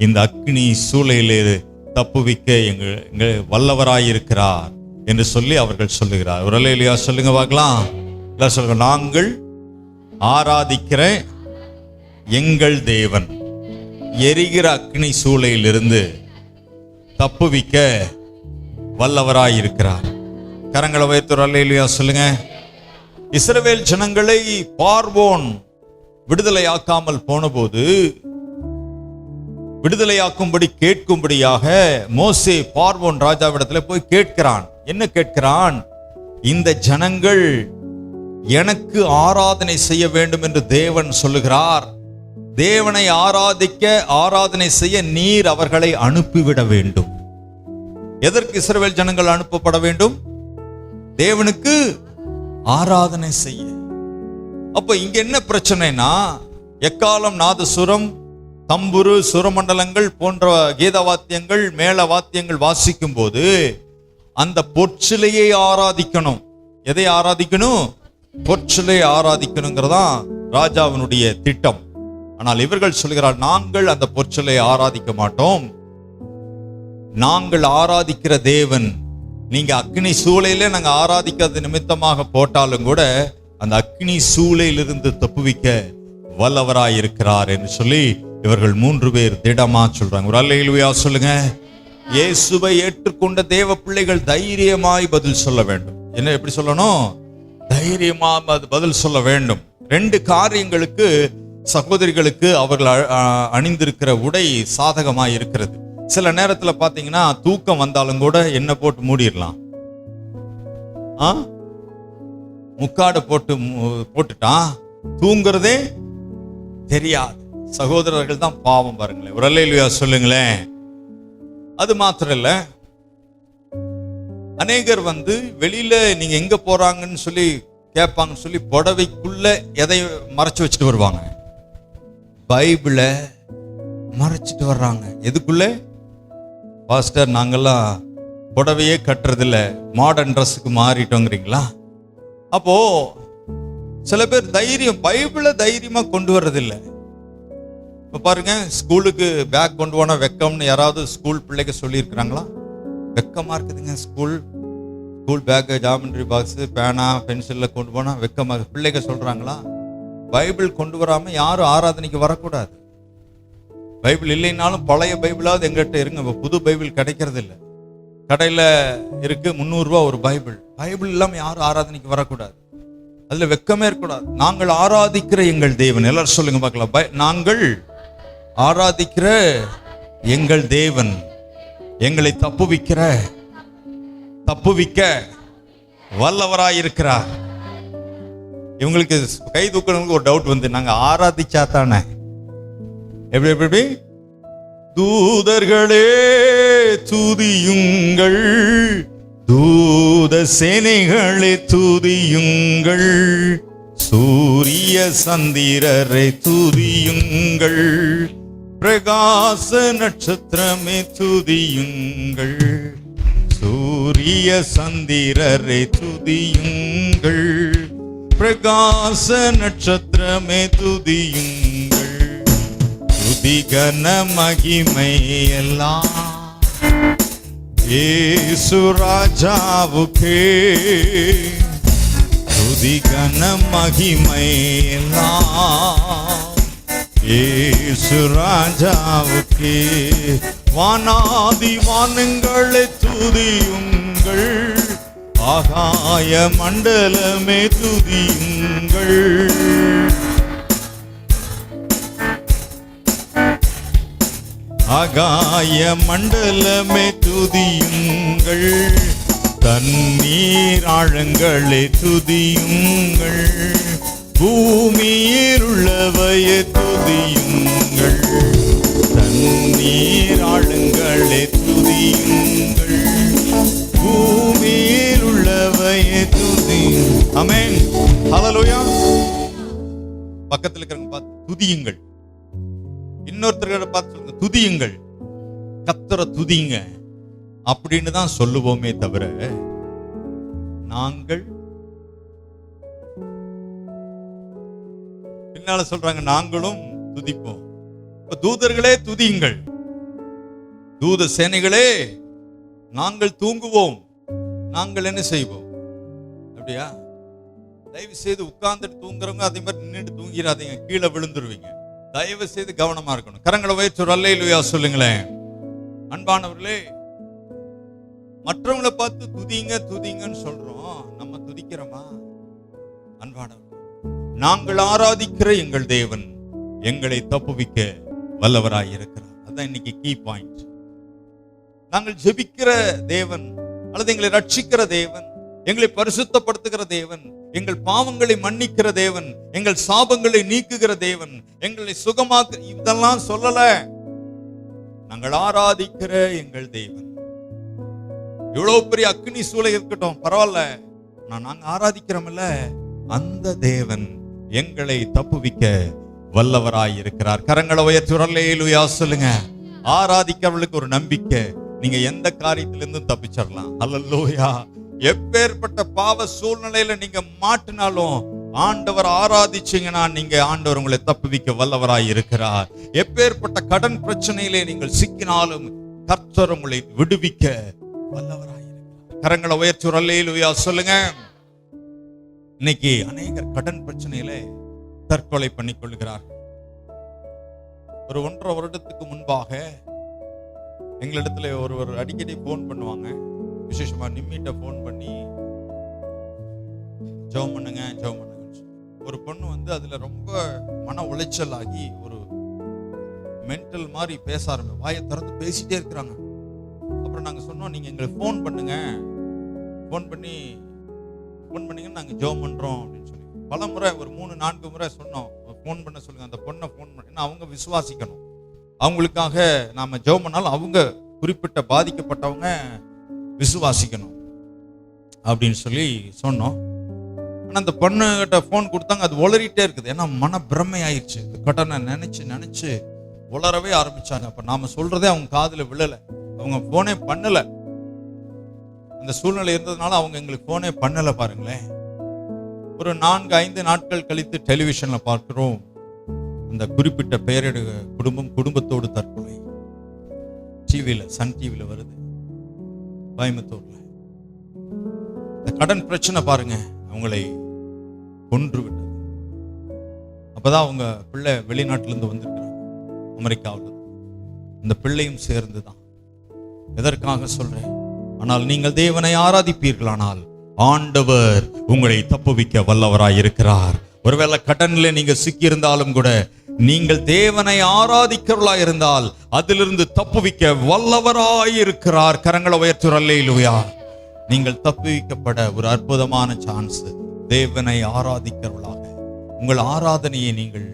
இந்த அக்னி சூளையிலே தப்புவிக்க எங்கள் வல்லவராயிருக்கிறார் என்று சொல்லி அவர்கள் சொல்லுகிறார். ஒரு அல்லேலூயா சொல்லுங்க பார்க்கலாம். சொல்லுங்க, நாங்கள் ஆராதிக்கிற எங்கள் தேவன் எரிகிற அக்னி சூளையிலிருந்து தப்புவிக்க வல்லவராயிருக்கிறார். கரங்களை வைத்து ஒரு அல்லேலூயா சொல்லுங்க. இஸ்ரவேல் ஜனங்களை பார்வோன் விடுதலையாக்காமல் போனபோது விடுதலையாக்கும்படி கேட்கும்படியாக மோசே பார்வோன் ராஜாவிடத்தில் போய் கேட்கிறான். என்ன கேட்கிறான்? இந்த ஜனங்கள் எனக்கு ஆராதனை செய்ய வேண்டும் என்று தேவன் சொல்லுகிறார். தேவனை ஆராதனை செய்ய நீர் அவர்களை அனுப்பிவிட வேண்டும். எதற்கு இஸ்ரவேல் ஜனங்கள் அனுப்பப்பட வேண்டும்? தேவனுக்கு ஆராதனை செய்ய. அப்ப இங்க என்ன பிரச்சனைனா, எக்காலம், நாதசுரம், தம்புரு, சுரமண்டலங்கள் போன்ற கீத வாத்தியங்கள், மேள வாத்தியங்கள் வாசிக்கும் போது அந்த பொற்சிலையை ஆராதிக்கணும். எதை ஆராதிக்கணும்? பொற்சிலையை ஆராதிக்கணுங்கிறதா ராஜாவினுடைய திட்டம். ஆனால் இவர்கள் சொல்கிறார், நாங்கள் அந்த பொற்சிலையை ஆராதிக்க மாட்டோம். நாங்கள் ஆராதிக்கிற தேவன், நீங்க அக்னி சூளையில நாங்க ஆராதிக்கிறது நிமித்தமாக போட்டாலும் கூட அந்த அக்னி சூளையிலிருந்து தப்புவிக்க வல்லவராயிருக்கிறார் என்று சொல்லி இவர்கள் 3 பேர் திடமா சொல்றாங்க. ஒரு அல்லேலூயா சொல்லுங்க. இயேசுவை ஏற்றுக்கொண்ட தேவ பிள்ளைகள் தைரியமாய் பதில் சொல்ல வேண்டும். என்ன, எப்படி சொல்லணும்? தைரியமா பதில் சொல்ல வேண்டும். 2 காரியங்களுக்கு சகோதரிகளுக்கு அவர்கள் அணிந்திருக்கிற உடை சாதகமாய் இருக்கிறது. சில நேரத்துல பாத்தீங்கன்னா தூக்கம் வந்தாலும் கூட என்ன போட்டு மூடிடலாம். முக்காடு போட்டுட்டான், தூங்குறதே தெரியாது. சகோதரர்கள் தான் பாவம். பாருங்களேன், ஒரு அல்லேலூயா சொல்லுங்களேன். அது மாத்திரம் இல்ல, அநேகர் வந்து வெளியில நீங்க எங்க போறாங்கன்னு சொல்லி கேட்பாங்கன்னு சொல்லி புடவைக்குள்ள எதை மறைச்சு வச்சுட்டு வருவாங்க? பைபிளை மறைச்சிட்டு வர்றாங்க. எதுக்குள்ள? பாஸ்டர், நாங்கெல்லாம் புடவையே கட்டுறதில்ல, மாடர்ன் ட்ரெஸ்ஸுக்கு மாறிட்டோங்கிறீங்களா? அப்போ சில பேர் தைரியம், பைபிளை தைரியமா கொண்டு வர்றதில்லை. இப்போ பாருங்க, ஸ்கூலுக்கு பேக் கொண்டு போனா வெக்கம்னு யாராவது ஸ்கூல் பிள்ளைக்கு சொல்லியிருக்கிறாங்களா? வெக்கமா இருக்குதுங்க ஸ்கூல் பேக்கு, ஜாமெண்ட்ரி பாக்ஸ், பேனா, பென்சிலில் கொண்டு போனா வெக்கமா பிள்ளைங்க சொல்றாங்களா? பைபிள் கொண்டு வராம யாரும் ஆராதனைக்கு வரக்கூடாது. பைபிள் இல்லைன்னாலும் பழைய பைபிளாவது எங்கிட்ட இருங்க. புது பைபிள் கிடைக்கிறது இல்லை, கடையில் இருக்கு 300 ரூபா ஒரு பைபிள் இல்லாம யாரும் ஆராதனைக்கு வரக்கூடாது. அதுல வெக்கமே இருக்கக்கூடாது. நாங்கள் ஆராதிக்கிற எங்கள் தேவன், எல்லாரும் சொல்லுங்க பார்க்கலாம். நாங்கள் ஆராதிக்கிற எங்கள் தேவன் எங்களை தப்புவிக்க வல்லவராயிருக்கிறார். இவங்களுக்கு கை தூக்கணுங்களுக்கு ஒரு டவுட் வந்து, நாங்க ஆராதிச்சா தானே? எப்படி? தூதர்களே துதியுங்கள், தூத சேனைகளே துதியுங்கள், சூரிய சந்திரரை துதியுங்கள், பிரகாச நட்சத்திரமே துதியுங்கள், சூரிய சந்திரரை துதியுங்கள், பிரகாச நட்சத்திரமே துதியுங்கள், துதிகன மகிமை எல்லாம் இயேசு ராஜாவுக்கே, துதிகன மகிமை எல்லாம் இயேசு ராஜாவுக்கே. வானாதி வானங்களை துதியுங்கள், ஆகாய மண்டலமே துதியுங்கள், ஆகாய மண்டலமே துதியுங்கள், தண்ணீர் ஆழங்களே துதியுங்கள், பூமியில் உள்ளவையே துதியுங்கள், தண்ணீர் ஆழங்களே துதியுங்கள், பூமியில் உள்ளவையே துதியுங்கள். ஆமென், ஹல்லேலூயா. பக்கத்தில் இருக்கிறவங்க பார்த்து துதியுங்கள். இன்னொருத்தர்களை பார்த்து சொல்லுங்க, துதியுங்கள், கர்த்தரை துதிங்க அப்படின்னு தான் சொல்லுவோமே தவிர நாங்கள் பின்னால சொல்றாங்க நாங்களும் துதிப்போம். தூதர்களே துதியுங்கள், தூத சேனைகளே நாங்கள் தூங்குவோம், நாங்கள் என்ன செய்வோம்? அப்படியா? தயவு செய்து உட்கார்ந்துட்டு தூங்குறவங்க அதே மாதிரி நின்றுட்டு தூங்கிடாதீங்க, கீழே விழுந்துருவீங்க. தயவு செய்து கவனமா இருக்கணும். கரங்களை உயர்த்தி ஒரு அல்லேலூயா சொல்லுங்களேன். அன்பானவர்களே, மற்றவங்களை பார்த்து துதிங்கன்னு சொல்றோம், நம்ம துதிக்கிறோமா? அன்பானவர்களே, நாங்கள் ஆராதிக்கிற எங்கள் தேவன் எங்களை தப்புவிக்க வல்லவராய் இருக்கிறார். அதான் இன்னைக்கு கீ பாயிண்ட். நாங்கள் ஜெபிக்கிற தேவன் அல்லது எங்களை ரட்சிக்கிற தேவன், எங்களை பரிசுத்தப்படுத்துகிற தேவன், எங்கள் பாவங்களை மன்னிக்கிற தேவன், எங்கள் சாபங்களை நீக்குகிற தேவன், எங்களை சுகமாக்க, இதெல்லாம் சொல்லல. நாங்கள் ஆராதிக்கிற எங்கள் தேவன். எவ்வளவு பெரிய அக்னி சூளை இருக்கட்டும் பரவாயில்ல, நாங்க ஆராதிக்கிறோம்ல, அந்த தேவன் எங்களை தப்புவிக்க வல்லவராய் இருக்கிறார். கரங்களை உயர்த்தி அல்லேலூயா சொல்லுங்க. ஆராதிக்கிறவர்களுக்கு ஒரு நம்பிக்கை, நீங்க எந்த காரியத்திலிருந்தும் தப்பிச்சிடலாம். அல்லேலூயா. எப்பேற்பட்ட பாவ சூழ்நிலையில நீங்க மாட்டினாலும் ஆண்டவர் ஆராதிச்சீங்கன்னா நீங்க ஆண்டவர் உங்களை தப்புவிக்க வல்லவராய் இருக்கிறார். எப்பேற்பட்ட கடன் பிரச்சனையிலே நீங்கள் சிக்கினாலும் கர்த்தர் உங்களை விடுவிக்க வல்லவராய் இருக்கிறார். கரங்களை உயர்த்தி அல்லேலூயா சொல்லுங்க. இன்னைக்கு அநேகர் கடன் பிரச்சனையில தற்கொலை பண்ணிக் கொள்கிறார்கள். ஒரு 1.5 வருடத்துக்கு முன்பாக எங்களிடத்துல ஒருவர் அடிக்கடி போன் பண்ணுவாங்க, விசேஷமா நிம்மிட்ட போன் பண்ணி ஜெபம் பண்ணுங்க. ஒரு பொண்ணு வந்து அதுல ரொம்ப மன உளைச்சல் ஆகி ஒரு மென்டல் மாதிரி பேச ஆரம்பிச்சு வாயை திறந்து பேசிட்டே இருக்கிறாங்க. அப்புறம் நாங்க சொன்னோம், நீங்க எங்களுக்கு போன் பண்ணுங்க, போன் பண்ணீங்கன்னு நாங்க ஜெபம் பண்றோம் அப்படின்னு சொல்லி பல முறை, ஒரு 3-4 முறை சொன்னோம், போன் பண்ண சொல்லுங்க, அந்த பொண்ணை போன் பண்ண. அவங்க விசுவாசிக்கணும், அவங்களுக்காக நாம ஜெபம் பண்ணாலும் அவங்க குறிப்பிட்ட பாதிக்கப்பட்டவங்க விசுவாசிக்கணும் அப்படின்னு சொல்லி சொன்னோம். ஆனால் அந்த பொண்ணுகிட்ட ஃபோன் கொடுத்தாங்க, அது உளறிட்டே இருக்குது. ஏன்னா மன பிரமை ஆயிடுச்சு, கடனை நினைச்சு உளரவே ஆரம்பிச்சாங்க. அப்ப நாம சொல்றதே அவங்க காதுல விழல, அவங்க போனே பண்ணல. அந்த சூழ்நிலை இருந்ததுனால அவங்க எங்களுக்கு போனே பண்ணல. பாருங்களேன், ஒரு 4-5 நாட்கள் கழித்து டெலிவிஷன்ல பார்க்கிறோம், அந்த குறிப்பிட்ட பெயருடைய குடும்பத்தோடு தற்கொலை டிவியில, சன் டிவியில வருது. கோயம்புத்தூர்ல இந்த கடன் பிரச்சனை பாருங்க, அவங்களை கொன்று விட்டது. அப்பதான் அவங்க பிள்ளை வெளிநாட்டுல இருந்து வந்திருக்கிறாங்க, அமெரிக்காவில். இந்த பிள்ளையும் சேர்ந்துதான். எதற்காக சொல்றேன்? ஆனால் நீங்கள் தேவனை ஆராதிப்பீர்களானால் ஆண்டவர் உங்களை தப்புவிக்க வல்லவராய் இருக்கிறார். ஒருவேளை கடன்ல நீங்க சிக்கி இருந்தாலும் கூட நீங்கள் தேவனை ஆராதிக்கிறவர்களா இருந்தால் அதிலிருந்து தப்புவிக்க வல்லவராய் இருக்கிறார். கரங்களை உயர்த்துற அல்லேலூயா. நீங்கள் தப்புவிக்கப்பட ஒரு அற்புதமான சான்ஸ். தேவனை ஆராதிக்கிறவர்களாக உங்கள் ஆராதனையை நீங்கள்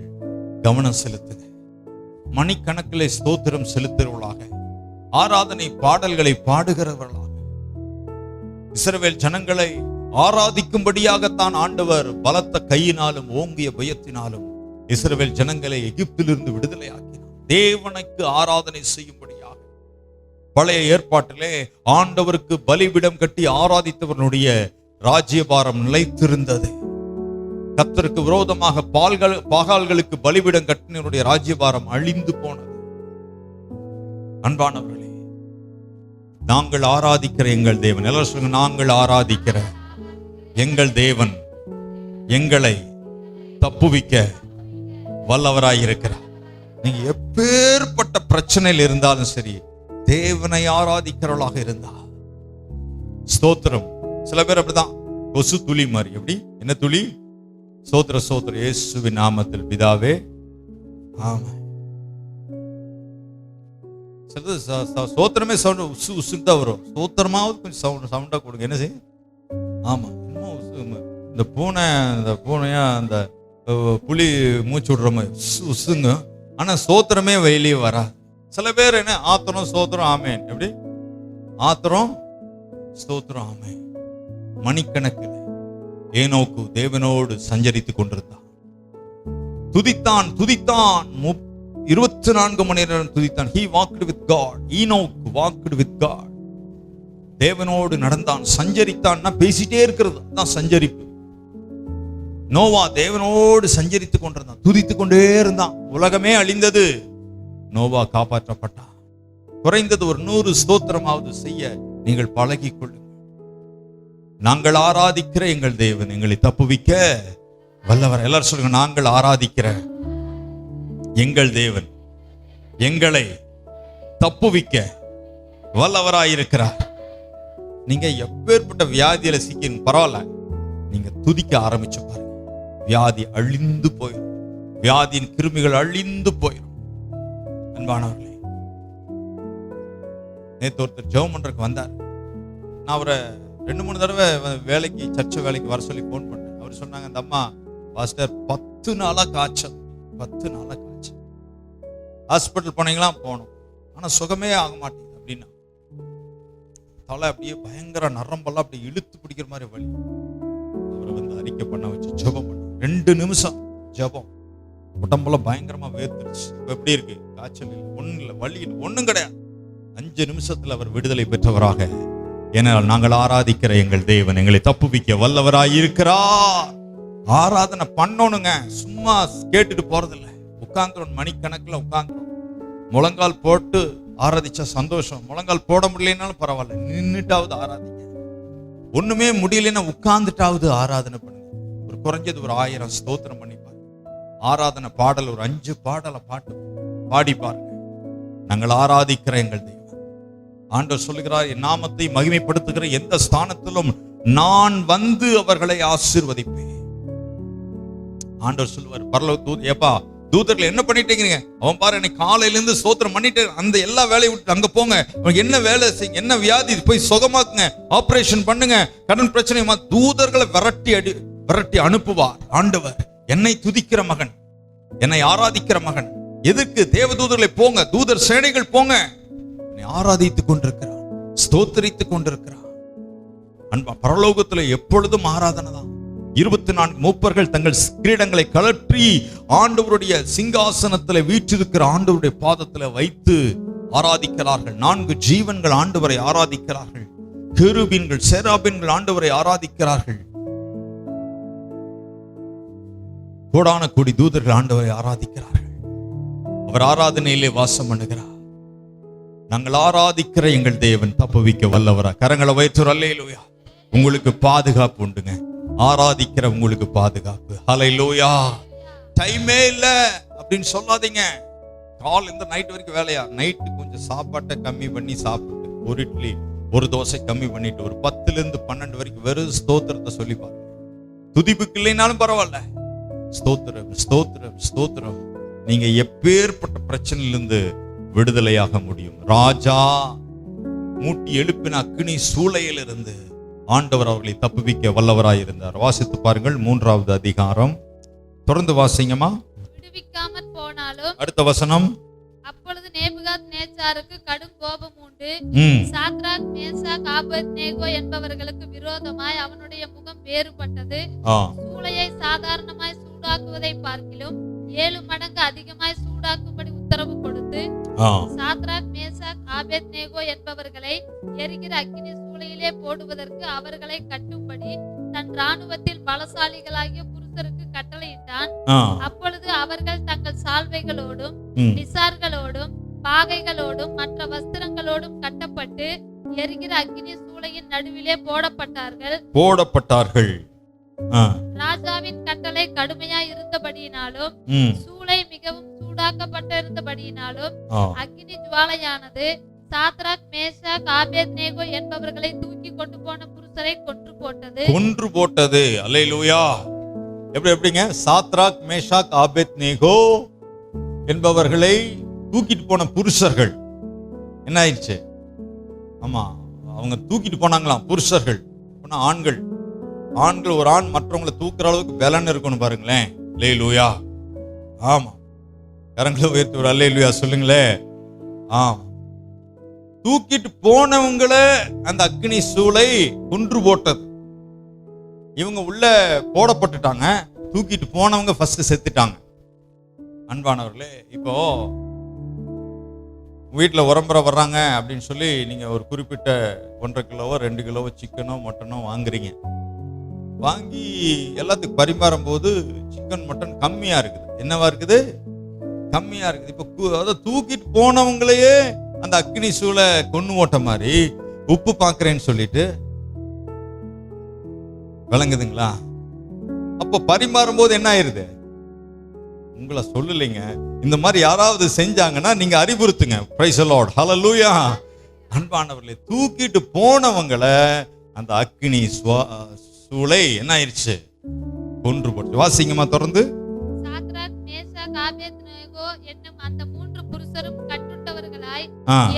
கவனம் செலுத்துங்க. மணிக்கணக்கிலே ஸ்தோத்திரம் செலுத்துகிறவர்களாக, ஆராதனை பாடல்களை பாடுகிறவர்களாக, இஸ்ரவேல் ஜனங்களை ஆராதிக்கும்படியாகத்தான் ஆண்டவர் பலத்த கையினாலும் ஓங்கிய பயத்தினாலும் இஸ்ரவேல் ஜனங்களை எகிப்திலிருந்து விடுதலை ஆக்கினார். தேவனுக்கு ஆராதனை செய்யும்படியாக. பழைய ஏற்பாட்டிலே ஆண்டவருக்கு பலிபீடம் கட்டி ஆராதித்தவர்களுடைய ராஜ்யபாரம் நிலைத்திருந்தது. கர்த்தருக்கு விரோதமாக பாகால்களுக்கு பலிபீடம் கட்டினருடைய ராஜ்யபாரம் அழிந்து போனது. அன்பானவர்களே, நாங்கள் ஆராதிக்கிற எங்கள் தேவன், எல்லாரும் சொல்லுங்க, நாங்கள் ஆராதிக்கிற எங்கள் தேவன் எங்களை தப்புவிக்க வல்லவராய் இருக்கிறார். நீங்க எப்பேற்பட்ட பிரச்சனையில் இருந்தாலும் சரி, தேவனை ஆராதிக்கிறவர்களாக இருந்தா ஸ்தோத்திரம். சில பேர் அப்படிதான், கொசு துளி மாதிரி. எப்படி? என்ன துளி? ஸ்தோத்திர ஸ்தோத்திர இயேசுவின் நாமத்தில் பிதாவே ஆமென். ஸ்தோத்திரமே சவுண்ட் உசுந்தா வரும். ஸ்தோத்திரமாவது கொஞ்சம் சவுண்டா கொடுங்க. என்ன செய்யும்? ஆமா, இந்த பூனையா அந்த புலி மூச்சு விடுற மாதிரி உசுங்க. ஆனா ஸ்தோத்திரமே வெளியே வரா. சில பேர் என்ன ஆத்திரம் ஸ்தோத்திரம் ஆமேன். எப்படி? ஆத்திரம் ஸ்தோத்திரம் ஆமேன். மணிக்கணக்கில் ஏனோக்கு தேவனோடு சஞ்சரித்துக் கொண்டிருந்தான். துதித்தான் 24 மணி நேரம் துதித்தான். He walked with God. Enoch walked with God. தேவனோடு நடந்தான், சஞ்சரித்தான். பேசிட்டே இருக்கிறது தான் சஞ்சரிப்பு. நோவா தேவனோடு சஞ்சரித்துக் கொண்டிருந்தான், துதித்துக் கொண்டே இருந்தான். உலகமே அழிந்தது, நோவா காப்பாற்றப்பட்டான். குறைந்தது ஒரு 100 ஸ்தோத்திரமாவது செய்ய நீங்கள் பழகிக் கொள்ளுங்கள். நாங்கள் ஆராதிக்கிற எங்கள் தேவன் எங்களை தப்புவிக்க வல்லவர். எல்லாரும் சொல்லுங்க, நாங்கள் ஆராதிக்கிற எங்கள் தேவன் எங்களை தப்புவிக்க வல்லவராயிருக்கிறார். நீங்க எப்பேற்பட்ட வியாதியில சிக்கணும் பரவாயில்ல, நீங்க துதிக்க ஆரம்பிச்சு பாருங்க. வியாதி அழிந்து போயிடும், வியாதியின் கிருமிகள் அழிந்து போயிடும். அன்பானவர்களே, நேற்று ஒருத்தர் ஜெபம் பண்றதுக்கு வந்தார். நான் அவரை 2-3 தடவை வேலைக்கு, சர்ச்சை வேலைக்கு வர சொல்லி போன் பண்ணேன். அவர் சொன்னாங்க, அந்த அம்மா பாஸ்டர் 10 நாளா காய்ச்சல், 10 நாளா காய்ச்சல். ஹாஸ்பிட்டல் போனீங்களா? போனோம், ஆனா சுகமே ஆக மாட்டேங்குது அப்படின்னா. தலை அப்படியே பயங்கர நரம்பெல்லாம் அப்படி இழுத்து பிடிக்கிற மாதிரி வலி. அவரை அறிக்கை பண்ண வச்சு ஜெபம் பண்ண 2 நிமிஷம் ஜெபம், உடம்பெல்லாம் பயங்கரமா வேர்த்துருச்சு. இப்ப எப்படி இருக்கு? காய்ச்சல் இல்லை, ஒண்ணும் இல்லை, வலி இல்லை, ஒண்ணும் கிடையாது. 5 நிமிஷத்துல அவர் விடுதலை பெற்றவராக. ஏனால் நாங்கள் ஆராதிக்கிற எங்கள் தேவன் எங்களை தப்புவிக்க வல்லவராய் இருக்கிறார். ஆராதனை பண்ணணுங்க, சும்மா கேட்டுட்டு போறதில்லை. உட்கார்ந்துரும், மணிக்கணக்கில் உட்கார்ந்துரும். முழங்கால் போட்டு ஆராதிச்சா சந்தோஷம், முழங்கால் போட முடியலனாலும் பரவாயில்ல, நின்னுட்டாவது ஆராதிங்க. ஒண்ணுமே முடியலன்னா உட்கார்ந்துட்டாவது ஆராதனை பண்ணுங்க. ஒரு குறைஞ்சது ஒரு 1000 ஸ்தோத்திரம் பண்ணி பாருங்க. ஆராதனை பாடல் ஒரு 5 பாடலை பாடி பாருங்க. நாங்கள் ஆராதிக்கிற எங்கள் தேவன். ஆண்டவர் சொல்லுகிறார், என் நாமத்தை மகிமைப்படுத்துகிற எந்த ஸ்தானத்திலும் நான் வந்து அவர்களை ஆசீர்வதிப்பேன். ஆண்டவர் சொல்லுவார், பரலோக ஏப்பா தூதர்கள் என்ன பண்ணிட்டீங்க? அவன் பாரு, எனக்கு காலையில இருந்து ஸ்தோத்திரம் பண்ணிட்டு அந்த எல்லா வேலையை விட்டு அங்க போங்க, என்ன வேலை செய்யுங்க, என்ன வியாதி போய் சுகமாக்குங்க, ஆபரேஷன் பண்ணுங்க, கடன் பிரச்சனை. தூதர்களை விரட்டி அனுப்புவார் ஆண்டவர். என்னை துதிக்கிற மகன், என்னை ஆராதிக்கிற மகன். எதுக்கு? தேவதூதர்களை போங்க, தூதர் சேனைகள் போங்க, ஆராதித்துக் கொண்டிருக்கிறான், ஸ்தோத்திரித்துக் கொண்டிருக்கிறான். அன்பா, பரலோகத்துல எப்பொழுதும் ஆராதனை தான். 24 மூப்பர்கள் தங்கள் கிரீடங்களை கழற்றி ஆண்டவருடைய சிங்காசனத்தில் வீற்றிருக்கிற ஆண்டவருடைய பாதத்தில் வைத்து ஆராதிக்கிறார்கள். 4 ஜீவன்கள் ஆண்டவரை ஆராதிக்கிறார்கள். கேருபீன்கள், சேராபீன்கள் ஆண்டவரை ஆராதிக்கிறார்கள். கோடான கோடி தூதர்கள் ஆண்டவரை ஆராதிக்கிறார்கள். அவர் ஆராதனையிலே வாசம் பண்ணுகிறார். நாங்கள் ஆராதிக்கிற எங்கள் தேவன் தப்புவிக்க வல்லவரா. கரங்களை வைத்து அல்லேலூயா. உங்களுக்கு பாதுகாப்பு உண்டுங்க. ஆராதிக்கிற உங்களுக்கு பாதுகாப்பு. ஹல்லேலூயா. டைமே இல்ல அப்படின்னு சொல்லாதீங்க. கால் இந்த நைட் வரைக்கும் வேலையா? நைட்டு கொஞ்சம் சாப்பாட்டை கம்மி பண்ணி சாப்பிட்டு, ஒரு இட்லி ஒரு தோசை கம்மி பண்ணிட்டு ஒரு 10 to 12 வரைக்கும் வெறும் ஸ்தோத்திரத்தை சொல்லி பாருங்க. துதிப்புக்கு இல்லைனாலும் பரவாயில்ல, ஸ்தோத்திரம் ஸ்தோத்திரம் ஸ்தோத்திரம். நீங்க எப்பேற்பட்ட பிரச்சனையிலிருந்து விடுதலையாக முடியும். ராஜா மூட்டி எழுப்பின அக்கினி சூளையிலிருந்து ஆண்டவர் அவர்களை தப்புவிக்க வல்லவராயிருந்தார். வாசித்து பாருங்கள் 3வது அதிகாரம். தொடர்ந்து வாசிங்கம்மா. விடுவிக்காமற் போனாலும், அடுத்த வசனம். அப்பொழுது நேபுகாத்நேச்சாருக்கு கடும் கோபம் உண்டு. சாத்ராக், மேஷாக், ஆபேத்நேகோ என்பவர்களுக்கு விரோதமாய் அவனுடைய முகம் வேறுபட்டது. சூளையை சாதாரணமாய் சூடாக்குவதை பார்க்கிலும் 7 மடங்கு அதிகமாய் சூடாக்கும்படி உத்தரவு கொடுத்து, சாத்ராக், மேஷாக், ஆபேத்நேகோ என்பவர்களை எரிகிற அக்கினி சூளையிலே போடுவதற்கு அவர்களை கட்டும்படி தன் இராணுவத்தில் பலசாலிகளாகிய புருஷருக்கு கட்டளையிட்டான். அப்பொழுது அவர்கள் தங்கள் சால்வைகளோடும் நிசார்களோடும் பாகைகளோடும் மற்ற வஸ்திரங்களோடும் கட்டப்பட்டு எரிகிற அக்கினி சூளையின் நடுவிலே போடப்பட்டார்கள். ராஜாவின் கட்டளை கடுமையாய் இருந்தபடியினாலும் சூளை மிகவும் சூடாக்கப்பட்டிருந்தபடியினாலும் அக்கினி ஜுவாலையானது சாத்ராக், மேஷாக், ஆபேத்நேகோ என்பவர்களை தூக்கி கொண்டு போன புருஷரை கொன்று போட்டது. அல்லேலூயா. எப்படிங்க? சாத்ராக், மேஷாக், ஆபேத்நேகோ என்பவர்களை தூக்கிட்டு போன புருஷர்கள் என்ன ஆயிடுச்சு? ஆமா, அவங்க தூக்கிட்டு போனாங்களாம். புருஷர்கள் ஆண்கள். ஒரு ஆண் மற்றவங்களை தூக்குற அளவுக்கு பலன் இருக்கணும் பாருங்களேன். அல்லேலூயா. ஆமா, கரங்களை உயர்த்தி ஒரு அல்லேலூயா சொல்லுங்களே. ஆமா, தூக்கிட்டு போனவங்களை அந்த அக்கினி சூளை கொன்று போட்டது. இவங்க உள்ள போடப்பட்டுட்டாங்க. தூக்கிட்டு போனவங்க ஃபர்ஸ்ட் செத்துட்டாங்க. அன்பானவர்களே, இப்போ வீட்டுல உரம்புற வர்றாங்க அப்படின்னு சொல்லி நீங்க ஒரு குறிப்பிட்ட 1.5 கிலோவோ 2 கிலோவோ சிக்கனோ மட்டனோ வாங்குறீங்க. வாங்கி எல்லாத்துக்கும் பரிமாறும் போது சிக்கன் மட்டன் கம்மியா இருக்குது. என்னவா இருக்குது? கம்மியா இருக்குது. இப்போ அதை தூக்கிட்டு போனவங்களையே அந்த அக்கினி சூளை கொன்னு ஓட்ட மாதிரி உப்பு பாக்குறேன்னு சொல்லிட்டு, விளங்குதுங்களா? அப்போ பரிமாறும் போது என்ன ஆயிருது? உங்களை சொல்லலைங்க, இந்த மாதிரி யாராவது செஞ்சாங்கன்னா நீங்க அறிவுறுத்துங்க. Praise the Lord. ஹல்லேலூயா. அன்பானவர்களே, தூக்கிட்டு போனவங்களை அந்த அக்கினி சூளை என்ன ஆயிருச்சு? கொன்று போட்டு. வாசிங்கம்மா தொடர்ந்து. சாத்ராக், மேஷாக், ஆபேத்நேகோ என்னும் அந்த 3 புருஷரும் கட்டுண்டவர்களாய்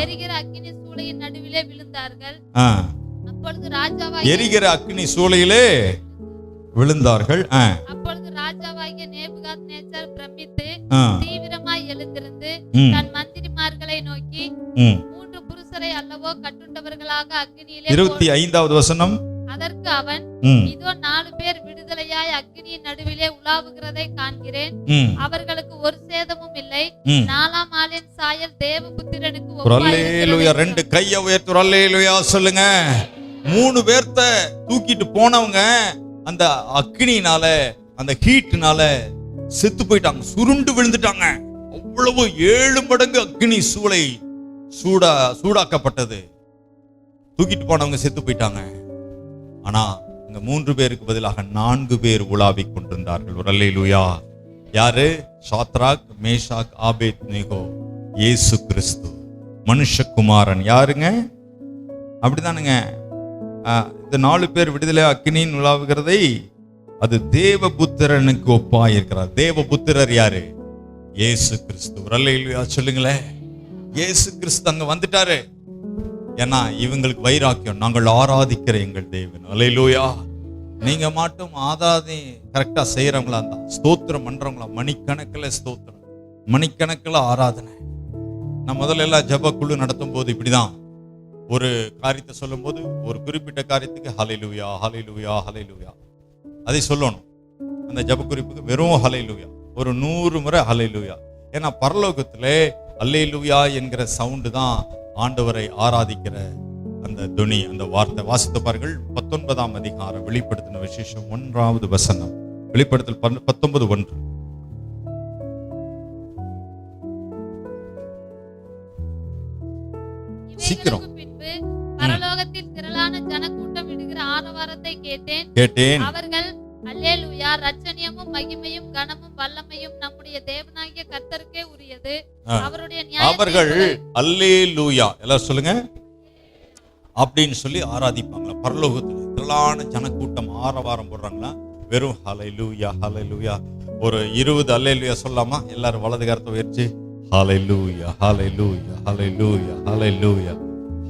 எரிகிற அக்கினி சூளையின் நடுவிலே விழுந்தார்கள். அப்பொழுது ராஜாவாகிய எரிகிற அக்கினி சூளையிலே விழுந்தார்கள். அப்பொழுது ராஜாவாகிய நேபுகாத்நேச்சார் பிரமித்து தீவிரமாய் எழுந்திருந்து தன் மந்திரிமார்களை நோக்கி, 3 புருஷரை அல்லவோ கட்டுண்டவர்களாக அக்கினியிலே 25வது வசனம். அதற்கு அவன், இதோ 4 பேர் விடுதலையாய் அக்கினியின் நடுவிலே உலாவுகிறதை காண்கிறேன். அவர்களுக்கு ஒரு சேதமும் இல்லை. 4ஆம் ஆளின் சாயல் தேவபுத்திரனுக்கு ஒப்பாயிருக்கிறது. 2 கையை உயர்த்தி அல்லேலூயா சொல்லுங்க. 3 பேர்த்த தூக்கிட்டு போனவங்க அந்த அக்கினினால, அந்த ஹீட்னால செத்து போயிட்டாங்க, சுருண்டு விழுந்துட்டாங்க. அவ்வளவு 7 மடங்கு அக்கினி சூளை சூடாக்கப்பட்டது. தூக்கிட்டு போனவங்க செத்து போயிட்டாங்க. ஆனா இந்த 3 பேருக்கு பதிலாக 4 பேர் உலாவிக் கொண்டிருந்தார்கள். ஒரு அல்லேலூயா. யாரு? Shadrach, Meshach, Abednego. இயேசு கிறிஸ்து மனுஷகுமாரன். யாருங்க? அப்படிதானுங்க. இந்த 4 பேர் விடுதலை அக்கினியின் உலாவுகிறதை அது தேவபுத்திரனுக்கு ஒப்பாயிருக்கிறார். தேவபுத்திரர் யாரு? இயேசு கிறிஸ்து. அல்லேலூயா சொல்லுங்களேன். இயேசு கிறிஸ்து அங்க வந்துட்டாரு. ஏன்னா இவங்களுக்கு வைராக்கியம், நாங்கள் ஆராதிக்கிற எங்கள் தேவன். அல்லேலூயா. நீங்க மட்டும் ஆராதனை கரெக்டா செய்யறவங்களா இருந்தா, ஸ்தோத்திரம் பண்றவங்களா, மணிக்கணக்கில் ஸ்தோத்திரம், மணிக்கணக்கில் ஆராதனை. நான் முதல்ல எல்லாம் ஜெப குழு நடத்தும் போது இப்படிதான், ஒரு காரியத்தை சொல்லும் போது ஒரு குறிப்பிட்ட காரியத்துக்கு ஹல்லேலூயா ஹல்லேலூயா ஹல்லேலூயா அதை சொல்லணும். அந்த ஜெப குறிப்புக்கு வெறும் ஹல்லேலூயா ஒரு 100 முறை ஹல்லேலூயா. ஏன்னா பரலோகத்திலே அல்லேலூயா என்கிற சவுண்டு தான் ஆண்டவரை ஆராதிக்கிற அந்த துணி, அந்த வார்த்தை. வாசித்து பாருங்கள் 19ஆம் அதிகாரம் வெளிப்படுத்தின விசேஷம் 1வது வசனம். வெளிப்படுத்தல் 19:1. சீக்கிரம். பின்பு பரலோகத்தில் திரளான ஜனக்கூட்டம் இடுகிற ஆரவாரத்தை கேட்டேன். அவர்கள் அல்லேலூயா, ரட்சணியமும் மகிமையும் கனமும் வல்லமையும் நம்முடைய தேவனாகிய கர்த்தருக்கே உரியது. அவருடைய அவர்கள் அல்லேலூயா எல்லாரும் சொல்லுங்க அப்படின்னு சொல்லி ஆராதிப்பாங்களா. பரலோகத்தில் திரளான ஜனக்கூட்டம் ஆரவாரம் போடுறாங்களா. வெறும் ஹல்லேலூயா ஹல்லேலூயா ஒரு 20 அல்லேலூயா சொல்லாமா? எல்லாரும் வலது கரத்தை உயர்த்தி ஹல்லேலூயா ஹல்லேலூயா ஹல்லேலூயா ஹல்லேலூயா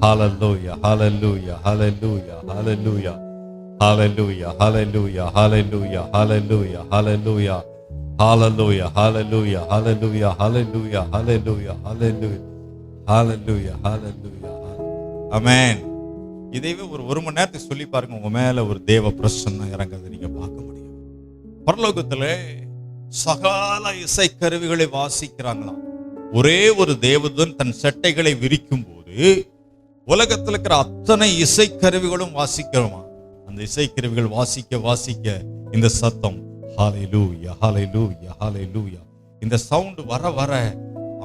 ஹல்லேலூயா ஹல்லேலூயா ஹல்லேலூயா ஹல்லேலூயா ஹalleluya hallelujah hallelujah hallelujah hallelujah hallelujah hallelujah hallelujah hallelujah hallelujah hallelujah hallelujah hallelujah ஆமென். இதைவே ஒரு மணி நேரத்துக்கு சொல்லி பாருங்க, உங்க மேல ஒரு தேவ பிரசன்னம் இறங்குறதை நீங்க பார்க்க முடியும். பரலோகத்திலே சகல இசைக்கருவிகளை வாசிக்கிறாங்களாம். ஒரே ஒரு தேவதூதன் தன் சட்டைகளை விரிக்கும் போது உலகத்தில் இருக்கிற அத்தனை இசைக்கருவிகளும் வாசிக்கிறோமா. அந்த இசைக்கருவிகள் வாசிக்க வாசிக்க இந்த சத்தம் ஹalleluya hallelujah hallelujah இந்த சவுண்ட் வர வர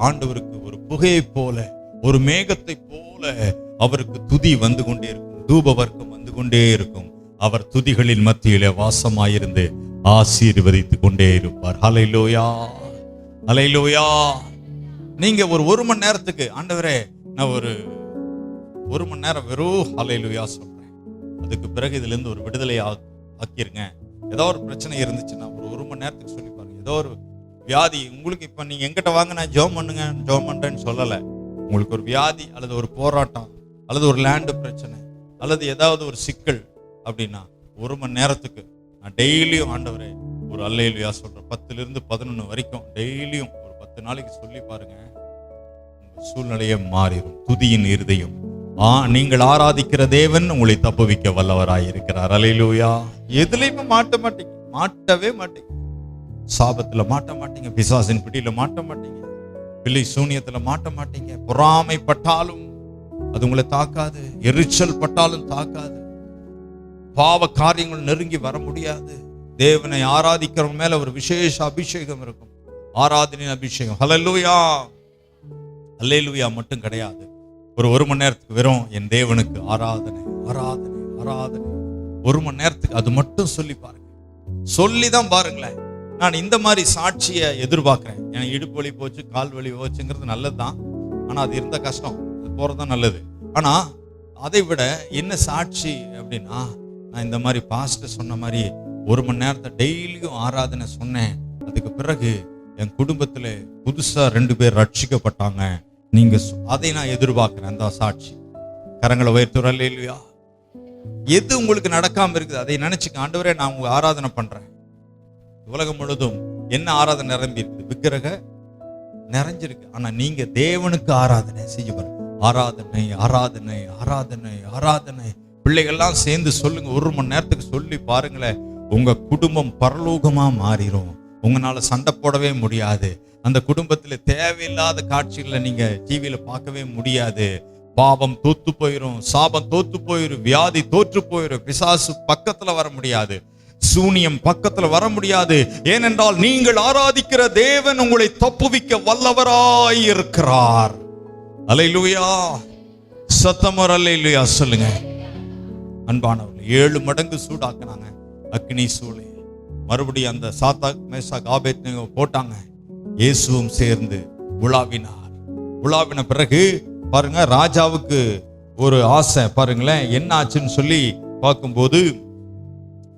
ஆண்டவருக்கு ஒரு புகையை போல, ஒரு மேகத்தை போல அவருக்கு துதி வந்து கொண்டே இருக்கும், தூப வர்க்கம் வந்து கொண்டே இருக்கும். அவர் துதிகளின் மத்தியிலே வாசமாயிருந்து ஆசீர்வதித்து கொண்டே இருப்பார். ஹalleluya ஹalleluya. நீங்க ஒரு மணி நேரத்துக்கு ஆண்டவரே நான் ஒரு மணி நேரம் வெறும் ஹalleluya சொல்றேன், அதுக்கு பிறகு இதுல இருந்து ஒரு விடுதலை ஆக்கிருங்க. ஏதோ ஒரு பிரச்சனை இருந்துச்சுன்னா ஒரு மணி நேரத்துக்கு சொல்லி பாருங்க. ஏதோ ஒரு வியாதி உங்களுக்கு, இப்ப நீங்க எங்கிட்ட வாங்க நான் ஜெபம் பண்ணுங்க ஜெபம் பண்றேன்னு சொல்லல. உங்களுக்கு ஒரு வியாதி அல்லது ஒரு போராட்டம் அல்லது ஒரு லேண்டு பிரச்சனை அல்லது ஏதாவது ஒரு சிக்கல் அப்படின்னா ஒரு மணி நேரத்துக்கு நான் டெய்லியும் ஆண்டவரே ஒரு அல்லேலூயா சொல்றேன். 10 to 11 வரைக்கும் டெய்லியும் ஒரு 10 நாளைக்கு சொல்லி பாருங்க, உங்க சூழ்நிலையே மாறிடும். துதியின் இருதயம், நீங்கள் ஆராதிக்கிற தேவன் உங்களை தப்புவிக்க வல்லவராய் இருக்கிறார். அல்லேலூயா. எதுலையுமே மாட்டவே மாட்டீங்க. சாபத்துல மாட்ட மாட்டீங்க, பிசாசின் பிடியில மாட்ட மாட்டீங்க, பிள்ளை சூனியத்துல மாட்ட மாட்டீங்க. பொறாமைப்பட்டாலும் அது உங்களை தாக்காது, எரிச்சல் பட்டாலும் தாக்காது, பாவ காரியங்கள் நெருங்கி வர முடியாது. தேவனை ஆராதிக்கிறவங்க மேல ஒரு விசேஷ அபிஷேகம் இருக்கும், ஆராதனை அபிஷேகம். ஹல்லேலூயா அல்லேலூயா மட்டும் கிடையாது. ஒரு மணி நேரத்துக்கு வெறும் என் தேவனுக்கு ஆராதனை ஆராதனை ஆராதனை, ஒரு மணி நேரத்துக்கு அது மட்டும் சொல்லி பாருங்க. சொல்லிதான் பாருங்களேன். நான் இந்த மாதிரி சாட்சியை எதிர்பார்க்கிறேன். எனக்கு இடுப்பு வலி போச்சு, கால் வலி போச்சுங்கிறது நல்லதுதான், ஆனா அது இருந்த கஷ்டம், அது போறதுதான் நல்லது. ஆனா அதை விட என்ன சாட்சி அப்படின்னா, நான் இந்த மாதிரி பாஸ்டர் சொன்ன மாதிரி ஒரு மணி நேரத்தை டெய்லியும் ஆராதனை சொன்னேன். அதுக்கு பிறகு என் குடும்பத்துல புதுசா 2 பேர் ரட்சிக்கப்பட்டாங்க. நீங்க அதை நான் எதிர்பார்க்கிறேன். அந்த சாட்சி கரங்களை உயர்த்துற இல்லையா? எது உங்களுக்கு நடக்காம இருக்குது அதை நினைச்சுக்க. ஆண்டவரே நான் உங்க ஆராதனை பண்றேன். உலகம் முழுதும் என்ன ஆராதனை நிரம்பி இருக்குது, விக்கிரக நிறைஞ்சிருக்கு. ஆனா நீங்க தேவனுக்கு ஆராதனை செய்ய பாருங்க. ஆராதனை ஆராதனை ஆராதனை ஆராதனை. பிள்ளைகள்லாம் சேர்ந்து சொல்லுங்க, ஒரு மணி நேரத்துக்கு சொல்லி பாருங்களேன். உங்க குடும்பம் பரலோகமா மாறிடும். உங்களால சண்டை போடவே முடியாது. அந்த குடும்பத்துல தேவையில்லாத காட்சிகளை நீங்க டிவியில பார்க்கவே முடியாது. பாவம் தோத்து போயிரும், சாபம் தோத்து போயிரும், வியாதி தோற்று போயிரும், பிசாசு பக்கத்துல வர முடியாது, சூனியம் பக்கத்துல வர முடியாது. ஏனென்றால் நீங்கள் ஆராதிக்கிற தேவன் உங்களை தப்புவிக்க வல்லவராய் இருக்கிறார். அல்லேலூயா. சத்தமர் அல்லேலூயா சொல்லுங்க. அன்பானவர்கள், 7 மடங்கு சூடாக்குனாங்க அக்னி சூளை. மறுபடியும் அந்த சாத்தாக் மேசாக் ஆபேத்நேகோ போட்டாங்க. இயேசுவும் சேர்ந்து உலாவினார். உலாவின பிறகு பாருங்க, ராஜாவுக்கு ஒரு ஆசை. பாருங்களேன் என்ன ஆச்சுன்னு சொல்லி பார்க்கும்போது,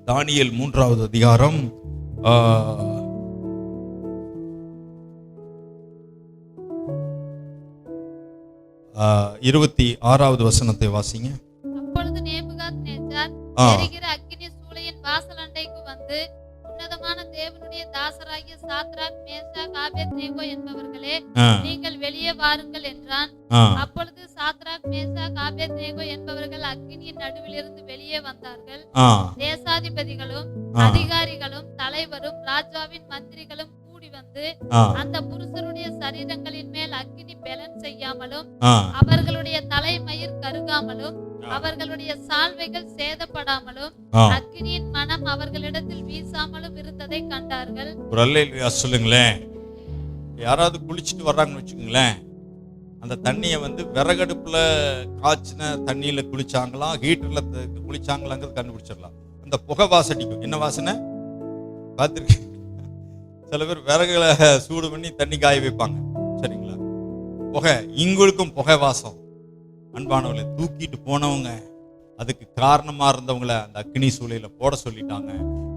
தானியேல் 3வது அதிகாரம் 26வது வசனத்தை வாசிங்க. அப்பொழுது நேபுகாத்நேச்சார் எரிகிற அக்கினி சூளையின் வாசலண்டைக்கு வந்து, உன்னதமான தேவனுடைய தாசராகிய சாத்ராக் மேஷாக் ஆபேத்நேகோ என்பவர்களே, நீங்கள் வெளியே வாருங்கள் என்றான். அப்பொழுது சாத்ராக் மேஷாக் ஆபேத்நேகோ என்பவர்கள் அக்கினியின் நடுவிலிருந்து வெளியே வந்தார்கள். தேசாதிபதிகளும் அதிகாரிகளும் தலைவரும் ராஜாவின் மந்திரிகளும் கூடி வந்து அந்த புருஷருடைய சரீரங்களின் மேல் அக்கினி பெலன் செய்யாமலும் அவர்களுடைய தலைமயிர் கருகாமலும் அவர்களுடைய சால்வைகள் சேதப்படாமலும் அக்கினியின் மனம் அவர்களிடத்தில் வீசாமலும் இருந்ததை கண்டார்கள். ஒரு அல்லேலூயா சொல்லுங்களேன். யாராவது குளிச்சுட்டு வர்றாங்கன்னு வச்சுக்கோங்களேன், அந்த தண்ணியை வந்து விறகடுப்புல காய்ச்சின தண்ணியில குளிச்சாங்களாம், ஹீட்டர்ல குளிச்சாங்களாங்கிறது கண்டுபிடிச்சிடலாம். அந்த புகை வாசடிக்கும். என்ன வாசனை பார்த்துருக்கேன்? சில பேர் விறகுல சூடு பண்ணி தண்ணி காய வைப்பாங்க, சரிங்களா? புகை, இங்களுக்கும் புகை வாசம். அன்பானவங்களை தூக்கிட்டு போனவங்க, அதுக்கு காரணமா இருந்தவங்கள அந்த அக்னி சூளையில போட சொல்லிட்டாங்க.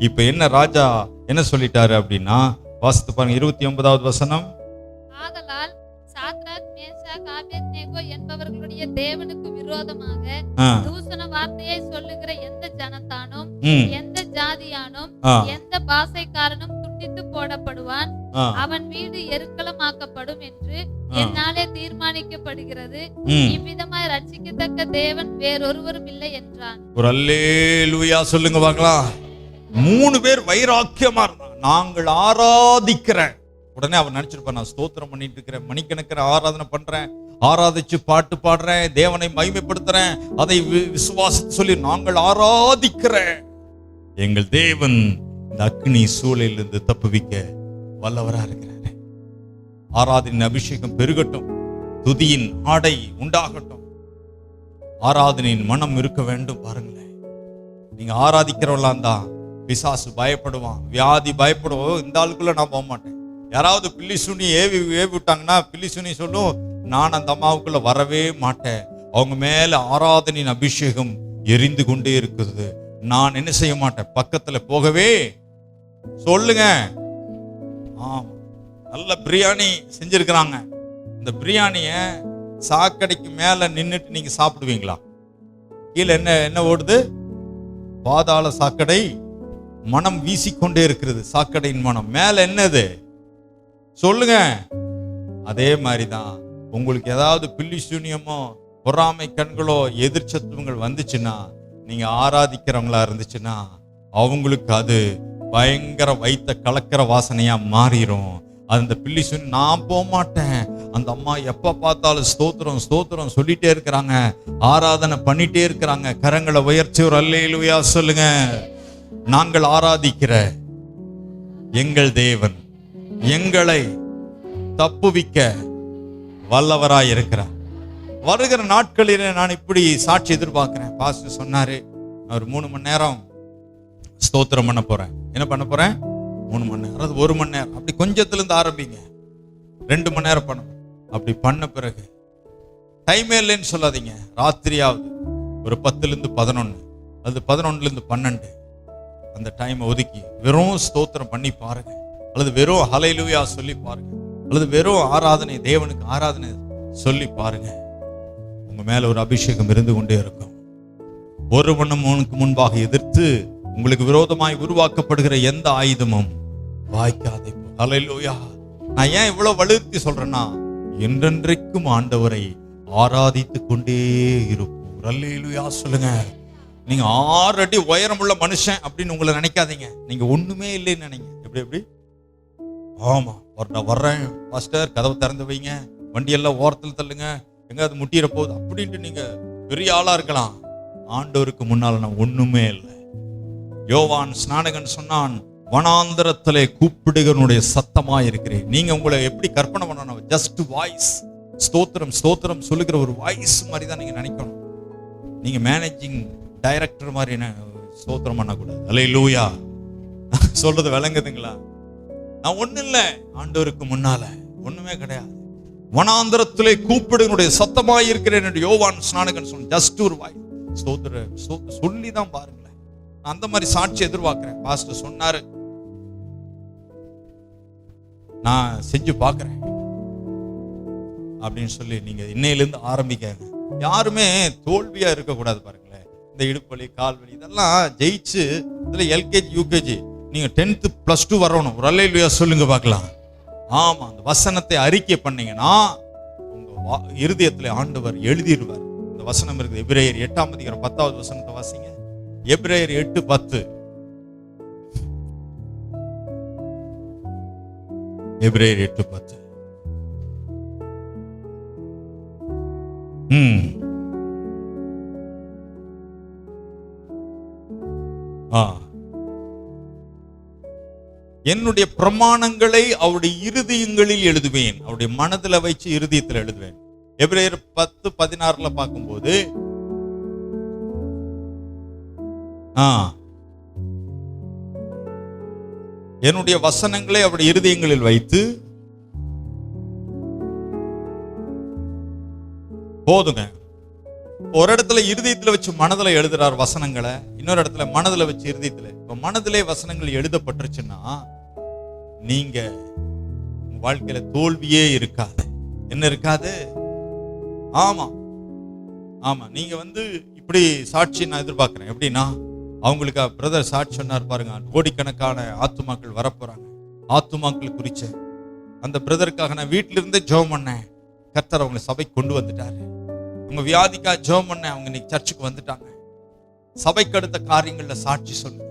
இப்ப என்ன ராஜா என்ன சொல்லிட்டாரு அப்படின்னா, வாசித்து பாருங்க 29வது வசனம். ஆதலால் சாத்ராக், மேஷாக், ஆபேத்நேகோ என்பவர்களுடைய தேவனுக்கு விரோதமாக தூஷண வார்த்தையை சொல்லுகிற எந்த ஜனத்தானும் எந்த ஜாதியானும் எந்த பாஷைக்காரனும் துண்டித்து போடப்படுவான், அவன் வீடு எருக்களமாக்கப்படும் என்று என்னாலே தீர்மானிக்கப்படுகிறது. இவ்விதமாய் ரட்சிக்கத்தக்க தேவன் வேறொருவரும் இல்லை என்றான். ஒரு அல்லேலூயா சொல்லுங்க பார்க்கலாம். 3 பேர் வைராக்கியமா இருந்தாங்க. நாங்கள் ஆராதிக்கிறேன். உடனே அவன் நினைச்சிருப்பான், நான் ஸ்தோத்திரம் பண்ணிட்டு இருக்கிறேன், மணிக்கணக்கிற ஆராதனை பண்றேன், ஆராதிச்சு பாட்டு பாடுறேன், தேவனை மகிமைப்படுத்துறேன், அதை விசுவாசித்து சொல்லி நாங்கள் ஆராதிக்கிறேன். எங்கள் தேவன் இந்த அக்னி சூளையிலிருந்து தப்புவிக்க வல்லவரா இருக்கிறார். ஆராதனின் அபிஷேகம் பெருகட்டும், துதியின் ஆடை உண்டாகட்டும், ஆராதனின் மனம் இருக்க வேண்டும். பாருங்களேன், நீங்க ஆராதிக்கிறவர்களாம் தான் பிசாசு பயப்படுவான், வியாதி பயப்படுவோம். இந்த ஆளுக்குள்ள நான் போக மாட்டேன். யாராவது பில்லி சுனி ஏவி விட்டாங்கன்னா பில்லி சுனி சொல்லும், நான் அந்த அம்மாவுக்குள்ள வரவே மாட்டேன். அவங்க மேல ஆராதனின் அபிஷேகம் எரிந்து கொண்டே இருக்குது. நான் என்ன செய்ய மாட்டேன், பக்கத்துல போகவே. சொல்லுங்க. ஆமா, நல்ல பிரியாணி செஞ்சிருக்கிறாங்க. இந்த பிரியாணிய சாக்கடைக்கு மேல நின்னுட்டு நீங்க சாப்பிடுவீங்களா? கீழே என்ன ஓடுது? பாதாள சாக்கடை மனம் வீசிக்கொண்டே இருக்கிறது. சாக்கடையின் மனம். மேல என்னது சொல்லுங்க. அதே மாதிரிதான் உங்களுக்கு ஏதாவது பில்லி சூனியமோ பொறாமை கண்களோ எதிர்ச்சத்துவங்கள் வந்துச்சுன்னா, நீங்க ஆராதிக்கிறவங்களா இருந்துச்சுன்னா அவங்களுக்கு அது பயங்கர வைத்த கலக்கிற வாசனையா மாறிடும். அந்த பில்லி சூனி நான் போக மாட்டேன், அந்த அம்மா எப்ப பார்த்தாலும் ஸ்தோத்திரம் ஸ்தோத்திரம் சொல்லிட்டே இருக்கிறாங்க, ஆராதனை பண்ணிட்டே இருக்கிறாங்க. கரங்களை உயர்ச்சி ஒரு அல்லேலூயா சொல்லுங்க. நாங்கள் ஆராதிக்கிற எங்கள் தேவன் எங்களை தப்புவிக்க வல்லவராய் இருக்கிறார். வருகிற நாட்களில் நான் இப்படி சாட்சி எதிர்பார்க்கிறேன். பாஸ்டர் சொன்னாரு, ஒரு 3 மணி நேரம் ஸ்தோத்திரம் பண்ண போறேன். என்ன பண்ண போறேன்? 3 மணி நேரம், அது 1 மணி நேரம், அப்படி கொஞ்சத்துல இருந்து ஆரம்பிங்க. 2 மணி நேரம் பண்ணணும். அப்படி பண்ண பிறகு டைமே இல்லைன்னு சொல்லாதீங்க. ராத்திரியாவது ஒரு 10லிருந்து 11 அல்லது 11லிருந்து 12 அந்த டைமை ஒதுக்கி வெறும் ஸ்தோத்திரம் பண்ணி பாருங்க, அல்லது வெறும் ஹல்லேலூயா சொல்லி பாருங்க, அல்லது வெறும் ஆராதனை, தேவனுக்கு ஆராதனை சொல்லி பாருங்க. உங்க மேல ஒரு அபிஷேகம் இருந்து கொண்டே இருக்கும். ஒரு மணமுக்கு முன்பாக எதிர்த்து உங்களுக்கு விரோதமாய் உருவாக்கப்படுகிற எந்த ஆயுதமும் வாய்க்காதே. ஹல்லேலூயா. நான் ஏன் இவ்வளவு வலியுறுத்தி சொல்றேன்னா, என்றென்றைக்கும் ஆண்டவரை ஆராதித்து கொண்டே இருப்போம். ஹல்லேலூயா சொல்லுங்க. நீங்க 6 அடி உயரமுள்ள மனுஷன் அப்படின்னு உங்களை நினைக்காதீங்க. நீங்க ஒண்ணுமே இல்லைன்னு நினைங்க. எப்படி ஆமா, வர்றேன் பாஸ்டர், கதவை திறந்து வைங்க, வண்டியெல்லாம் ஓரத்தில் தள்ளுங்க, எங்க அது முட்டிட போகுது அப்படின்ட்டு நீங்க பெரிய ஆளா இருக்கலாம். ஆண்டவருக்கு முன்னால நான் ஒண்ணுமே இல்லை. யோவான் ஸ்நானகன் சொன்னான், வனாந்தரத்திலே கூப்பிடுகிறனுடைய சத்தமா இருக்கிறேன். நீங்க உங்களை எப்படி கற்பனை பண்ணணும்? Just voice. ஸ்தோத்திரம் ஸ்தோத்திரம் சொல்லுகிற ஒரு வாய்ஸ் மாதிரி தான் நீங்க நினைக்கணும். நீங்க மேனேஜிங் டைரக்டர் மாதிரி என்ன ஸ்தோத்திரம் பண்ணக்கூடாது. அல்லேலூயா. சொல்றது விளங்குதுங்களா? நான் ஒண்ணு இல்லை, ஆண்டவருக்கு முன்னால ஒண்ணுமே கிடையாது. வனாந்தரத்திலே கூப்பிடுனுடைய சத்தமாய் இருக்கிறேன் என்று யோவான் ஸ்நானகன் சொன்ன. ஜஸ்ட் ஒரு வாய் ஸ்தோத்திர சொல்லி தான் பாருங்களேன். நான் அந்த மாதிரி சாட்சி எதிர்பார்க்கிறேன். பாஸ்டர் சொன்னாரு, நான் செஞ்சு பார்க்கிறேன் அப்படின்னு சொல்லி நீங்க இன்னையிலிருந்து ஆரம்பிக்க. யாருமே தோல்வியா இருக்கக்கூடாது. பாருங்களேன், இந்த இடுப்பு வலி, கால் வலி இதெல்லாம் ஜெயிச்சு இதுல எல்கேஜி யூகேஜி நீங்க 10th +2 வரணும். ஒரு அல்லேலூயா சொல்லுங்க பார்க்கலாம். ஆமா, அந்த வசனத்தை அறிக்கை பண்ணீங்கன்னா உங்க இருதயத்துல ஆண்டவர் எழுதிடுவார். இந்த வசனம் இருக்குது. எபிரேயர் 8ஆம் அதிகாரம் 10வது வசனத்தை வாசிங்க. எபிரேயர் 8:10. எபிரேயர் 8:10. என்னுடைய பிரமாணங்களை அவருடைய இருதயங்களில் எழுதுவேன். அவருடைய மனதில் வச்சு இருதயத்தில் எழுதுவேன். எபிரேயர் 10:16 பார்க்கும்போது என்னுடைய வசனங்களை அவருடைய இருதயங்களில் வைத்து போதுங்க. ஒரு இடத்துல இருதயத்துல வச்சு மனதில் எழுதுறார் வசனங்களை, இன்னொரு இடத்துல மனதில் வச்சு இருதயத்துல. இப்ப மனதிலே வசனங்கள் எழுதப்பட்டுருச்சுன்னா நீங்க வாழ்க்கையில தோல்வியே இருக்காது. என்ன இருக்காது? ஆமா ஆமா. நீங்க இப்படி சாட்சி நான் எதிர்பார்க்கிறேன். எப்படின்னா, அவங்களுக்கு பிரதர் சாட்சி சொன்னார் பாருங்க, கோடிக்கணக்கான ஆத்துமாக்கள் வரப்போறாங்க. ஆத்துமாக்கள் குறிச்ச அந்த பிரதருக்காக நான் வீட்டில இருந்தே ஜெபம் பண்ணேன். கர்த்தர் அவங்களை சபைக்கு கொண்டு வந்துட்டாரு. உங்க வியாதிக்காக ஜெபம் பண்ணேன், அவங்க இன்னைக்கு சர்ச்சுக்கு வந்துட்டாங்க. சபைக்கு அடுத்த காரியங்கள்ல சாட்சி சொல்லு.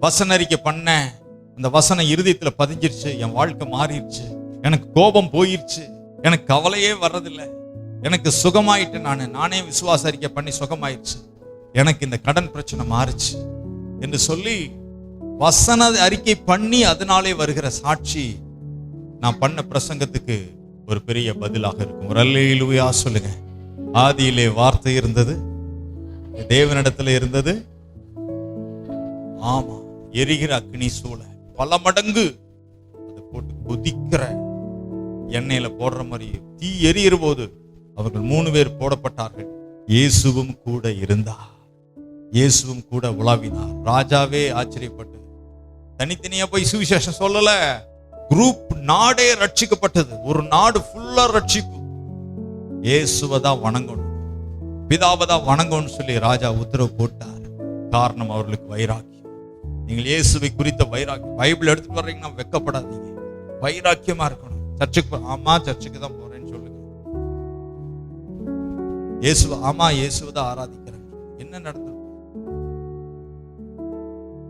வசன அறிக்கை பண்ணேன், அந்த வசனம் இருதயத்துல பதிஞ்சிருச்சு, என் வாழ்க்கை மாறிடுச்சு, எனக்கு கோபம் போயிருச்சு, எனக்கு கவலையே வர்றதில்லை, எனக்கு சுகமாயிட்டு, நானே விசுவாச அறிக்கை பண்ணி சுகமாயிடுச்சு, எனக்கு இந்த கடன் பிரச்சனை மாறுச்சு என்று சொல்லி வசன அறிக்கை பண்ணி அதனாலே வருகிற சாட்சி நான் பண்ண பிரசங்கத்துக்கு ஒரு பெரிய பதிலாக இருக்கும். ஒரு அல்லேலூயா சொல்லுங்க. ஆதியிலே வார்த்தை இருந்தது, தேவனிடத்துல இருந்தது. ஆமா, எரிகிற அக்னி சூழ பல மடங்கு அதை போட்டு கொதிக்கிற எண்ணெயில போடுற மாதிரி தீ எரிகிற போது அவர்கள் 3 பேர் போடப்பட்டார்கள். இயேசுவும் கூட இருந்தார், இயேசுவும் கூட உலாவினார். ராஜாவே ஆச்சரியப்பட்டு தனித்தனியா போய் சுவிசேஷம் சொல்லல, குரூப் நாடே ரட்சிக்கப்பட்டது. ஒரு நாடு ஃபுல்லா ரட்சிப்பு. இயேசுவை தான் வணங்கணும், பிதாவை தான் வணங்கணும்னு சொல்லி ராஜா உத்தரவு போட்டார். காரணம் அவர்களுக்கு வைராக்கியம். நீங்கள் இயேசுவை குறித்த வைராக்கியம். பைபிள் எடுத்துட்டு வர்றீங்கன்னா வெக்கப்படாதீங்க, வைராக்கியமா இருக்கணும். சர்ச்சுக்கு ஆமா சர்ச்சுக்கு தான் போறேன்னு சொல்லுங்க. இயேசுவை ஆமா இயேசுவை தான் ஆராதிக்கிறேன். என்ன நடந்தது?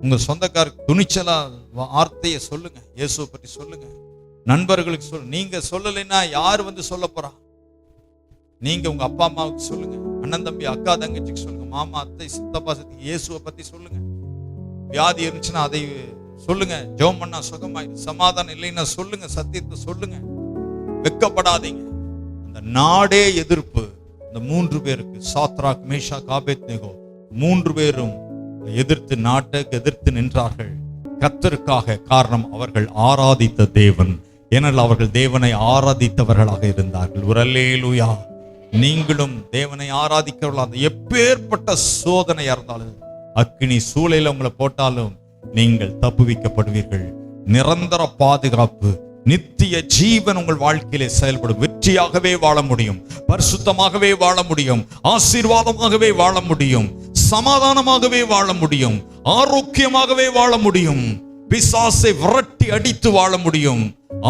உங்க சொந்தக்காரருக்கு துணிச்சலா வார்த்தையை சொல்லுங்க, இயேசுவை பற்றி சொல்லுங்க. நண்பர்களுக்கு சொல்லுங்க. நீங்க சொல்லலைன்னா யார் சொல்ல போறா? நீங்க உங்க அப்பா அம்மாவுக்கு சொல்லுங்க, அண்ணன் தம்பி அக்கா தங்கச்சிக்கு சொல்லுங்க, மாமா அத்தை சித்தப்பா சித்தி, இயேசுவை பத்தி சொல்லுங்க. வியாதி இருந்துச்சுன்னா அதை சொல்லுங்க, ஜெபம் பண்ணா சுகமாயிடும். சமாதானம் இல்லைன்னா சொல்லுங்க, சத்தியத்தை சொல்லுங்க, வெக்கப்படாதீங்க. அந்த நாடே எதிர்ப்பு. இந்த 3 பேருக்கு, சாத்ராக் மேஷாக் ஆபேத்நேகோ 3 பேரும் எதிர்த்து, நாட்டை எதிர்த்து நின்றார்கள் கர்த்தருக்காக. காரணம், அவர்கள் ஆராதித்த தேவன். ஏனென்றால் அவர்கள் தேவனை ஆராதித்தவர்களாக இருந்தார்கள். ஒரு அல்லேலூயா. நீங்களும் தேவனை ஆராதிக்கிறவர்கள். அந்த எப்பேற்பட்ட சோதனையா இருந்தாலும், அக்கினி சூளையில உங்களை போட்டாலும் நீங்கள் தப்புவிக்கப்படுவீர்கள். நிரந்தர பாதுகாப்பு, நித்திய ஜீவன் உங்கள் வாழ்க்கையிலே செயல்படும். வெற்றியாகவே வாழ முடியும், பரிசுத்தமாகவே வாழ முடியும், ஆசீர்வாதமாகவே வாழ முடியும், சமாதானமாகவே வாழ முடியும், ஆரோக்கியமாகவே வாழ முடியும், பிசாசை விரட்டி அடித்து வாழ முடியும்,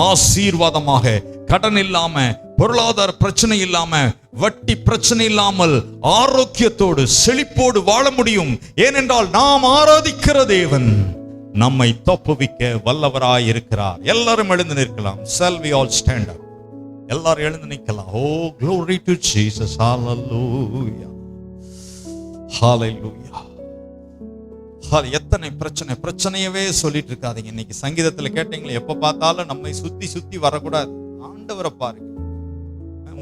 ஆசீர்வாதமாக, கடன் இல்லாம, பொருளாதார பிரச்சனை இல்லாம, வட்டி பிரச்சனை இல்லாமல் ஆரோக்கியத்தோடு செழிப்போடு வாழ முடியும். ஏனென்றால் நாம் ஆராதிக்கிற தேவன் நம்மை தப்புவிக்க வல்லவராய் இருக்கிறார். எல்லாரும் எழுந்து நிற்கலாம். Shall we all stand up? எல்லாரும் எழுந்து நிற்கலாம். Oh, glory to Jesus. Hallelujah. Hallelujah. எத்தனை பிரச்சனையவே சொல்லிட்டு இருக்காதீங்க. இன்னைக்கு சங்கீதத்துல கேட்டீங்களே, எப்ப பார்த்தாலும் நம்மை சுத்தி சுத்தி வரக்கூடாது. ஆண்டவரை பாருங்க,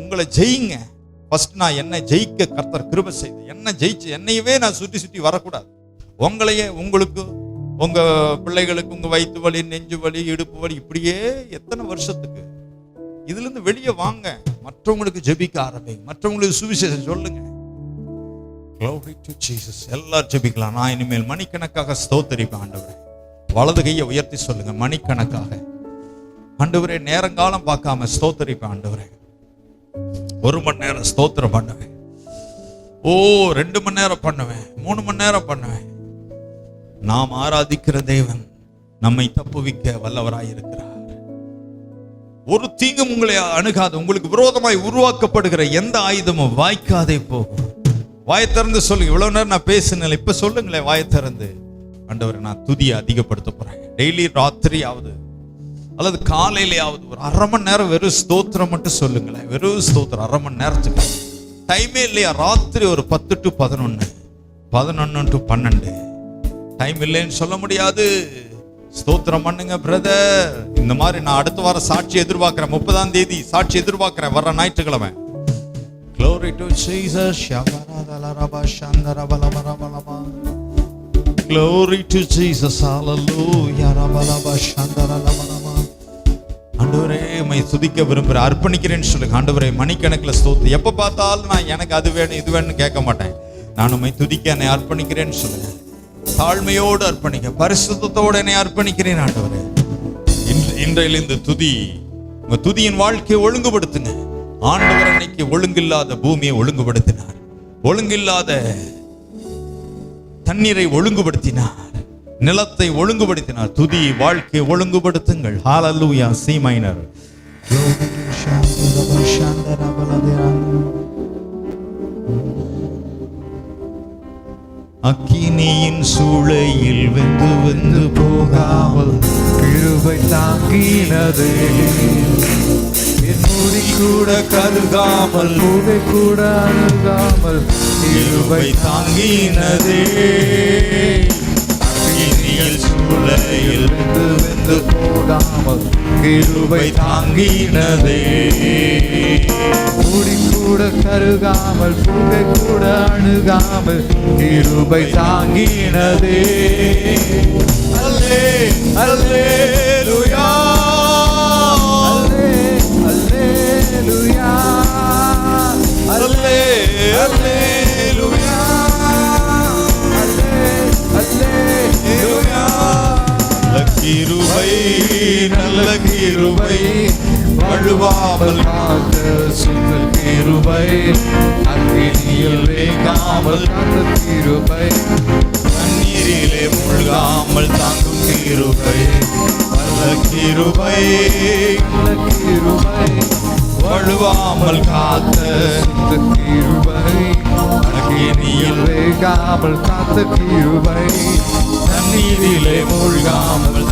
உங்களை ஜெயிங்க. ஃபர்ஸ்ட் நான் என்ன ஜெயிக்க கர்த்தர் கிருபை செய்து, என்ன ஜெயிச்சு என்னையவே நான் சுத்தி சுத்தி வரக்கூடாது. உங்களையே, உங்களுக்கு, உங்க பிள்ளைகளுக்கு, உங்க வயிற்று வலி, நெஞ்சு வலி, இடுப்பு வலி, இப்படியே எத்தனை வருஷத்துக்கு? இதுல இருந்து வெளியே வாங்க. மற்றவங்களுக்கு ஜெபிக்க ஆரம்பிங்க, மற்றவங்களுக்கு சுவிசேஷம் சொல்லுங்க. Glory to Jesus. எல்லாரும் ஜெபிக்கலாம். நான் இனிமேல் மணிக்கணக்காக ஸ்தோத்திரிப்பேன் ஆண்டவரே. வலது கையை உயர்த்தி சொல்லுங்க, மணிக்கணக்காக ஆண்டவரே, நேரங்காலம் பார்க்காம ஸ்தோத்திரிப்பேன் ஆண்டவரே. 1 மணி நேரம் ஸ்தோத்திரம் பண்ணுவேன். 2 மணி நேரம் பண்ணுவேன், 3 மணி நேரம் பண்ணுவேன். நாம் ஆராதிக்கிற தேவன் நம்மை தப்புவிக்க வல்லவராய் இருக்கிறார். ஒரு தீங்கும் உங்களை அணுகாது. உங்களுக்கு விரோதமாய் உருவாக்கப்படுகிற எந்த ஆயுதமும் வாய்க்காதே போகும். வாயை திறந்து சொல்லுங்க. இவ்வளவு நேரம் நான் பேசினேன், இப்ப சொல்லுங்களேன் வாயை திறந்து, ஆண்டவரை நான் துதியை அதிகப்படுத்த போறேன். டெய்லி ராத்திரியாவது அல்லது காலையிலேயாவது ஒரு 1/2 மணி நேரம் வெறும் ஸ்தோத்திரம் மட்டும் சொல்லுங்களேன். வெறும் ஸ்தோத்திரம் 1/2 மணி நேரத்துக்கு. டைமே இல்லையா? ராத்திரி ஒரு 10 to 11, 11 to 12. டைம் இல்லைன்னு சொல்ல முடியாது. ஸ்தோத்திரம் பண்ணுங்க பிரதர். இந்த மாதிரி நான் அடுத்த வாரம் சாட்சி எதிர்பார்க்கிறேன். 30ஆம் தேதி சாட்சி எதிர்பார்க்கிறேன், வர்ற ஞாயிற்றுக்கிழமை. Glory to Jesus. Shabaradalaraba shandarabalabalaba. Glory to Jesus. Hallelujah. Rabalaba shandaralabalaba. ஆண்டவரே உம்மை துதிக்க விரும்புகிறேன், அர்ப்பணிக்கிறேன்னு சொல்லுங்க. ஆண்டவரே மணிக்கணக்கில் ஸ்தோத்திரம். எப்போ பார்த்தாலும் நான் எனக்கு அது வேணும் இது வேணும்னு கேட்க மாட்டேன். நான் உம்மை துதிக்க என்னை அர்ப்பணிக்கிறேன்னு சொல்லுங்க. தாழ்மையோடு அர்ப்பணிக்க, பரிசுத்தத்தோடு என்னை அர்ப்பணிக்கிறேன் ஆண்டவரே. இன்றையிலிருந்து துதி, உங்க துதியின் வாழ்க்கையை ஒழுங்குபடுத்துங்க. ஆண்டவர் அன்னைக்கு ஒழுங்கில்லாத பூமியை ஒழுங்குபடுத்தினார், ஒழுங்கில்லாத தண்ணீரை ஒழுங்குபடுத்தினார், நிலத்தை ஒழுங்குபடுத்தினார். துதி வாழ்க்கையை ஒழுங்குபடுத்துங்கள். ஹalleluya. C minor. அக்கினியின் சூளையில் வெந்து வெந்து போகாமல் கிருபை தாங்கினது, என் முடி கூட கருகாமல், புகை கூட அணுகாமல் கிருபை தாங்கினதே. அக்கினியில் சூளையில் வெந்து வெந்து போகாமல் கிருபை தாங்கினதே. முடி கூட கருகாமல், புகை கூட அணுகாமல் கிருபை தாங்கினதே. அல்லே அல்லேலூயா, அல்லே அல்லேலூயா, அல்லே அல்லேலூயா, அல்லே அல்லேலூயா. கிருபை நல்ல கிருபை, வழுவாமல் காத்த சுத்த கிருபை, அக்கினியில் வேகாமல் காத்த கிருபை, தண்ணீரிலே மூழ்காமல் தாங்கும் கிருபை, நல்ல கிருபை, நல்ல கிருபை, வழுவாமல் காத்த சுத்த கிருபை, அக்கினியில் வேகாமல் காத்த கிருபை, தண்ணீரிலே மூழ்காமல்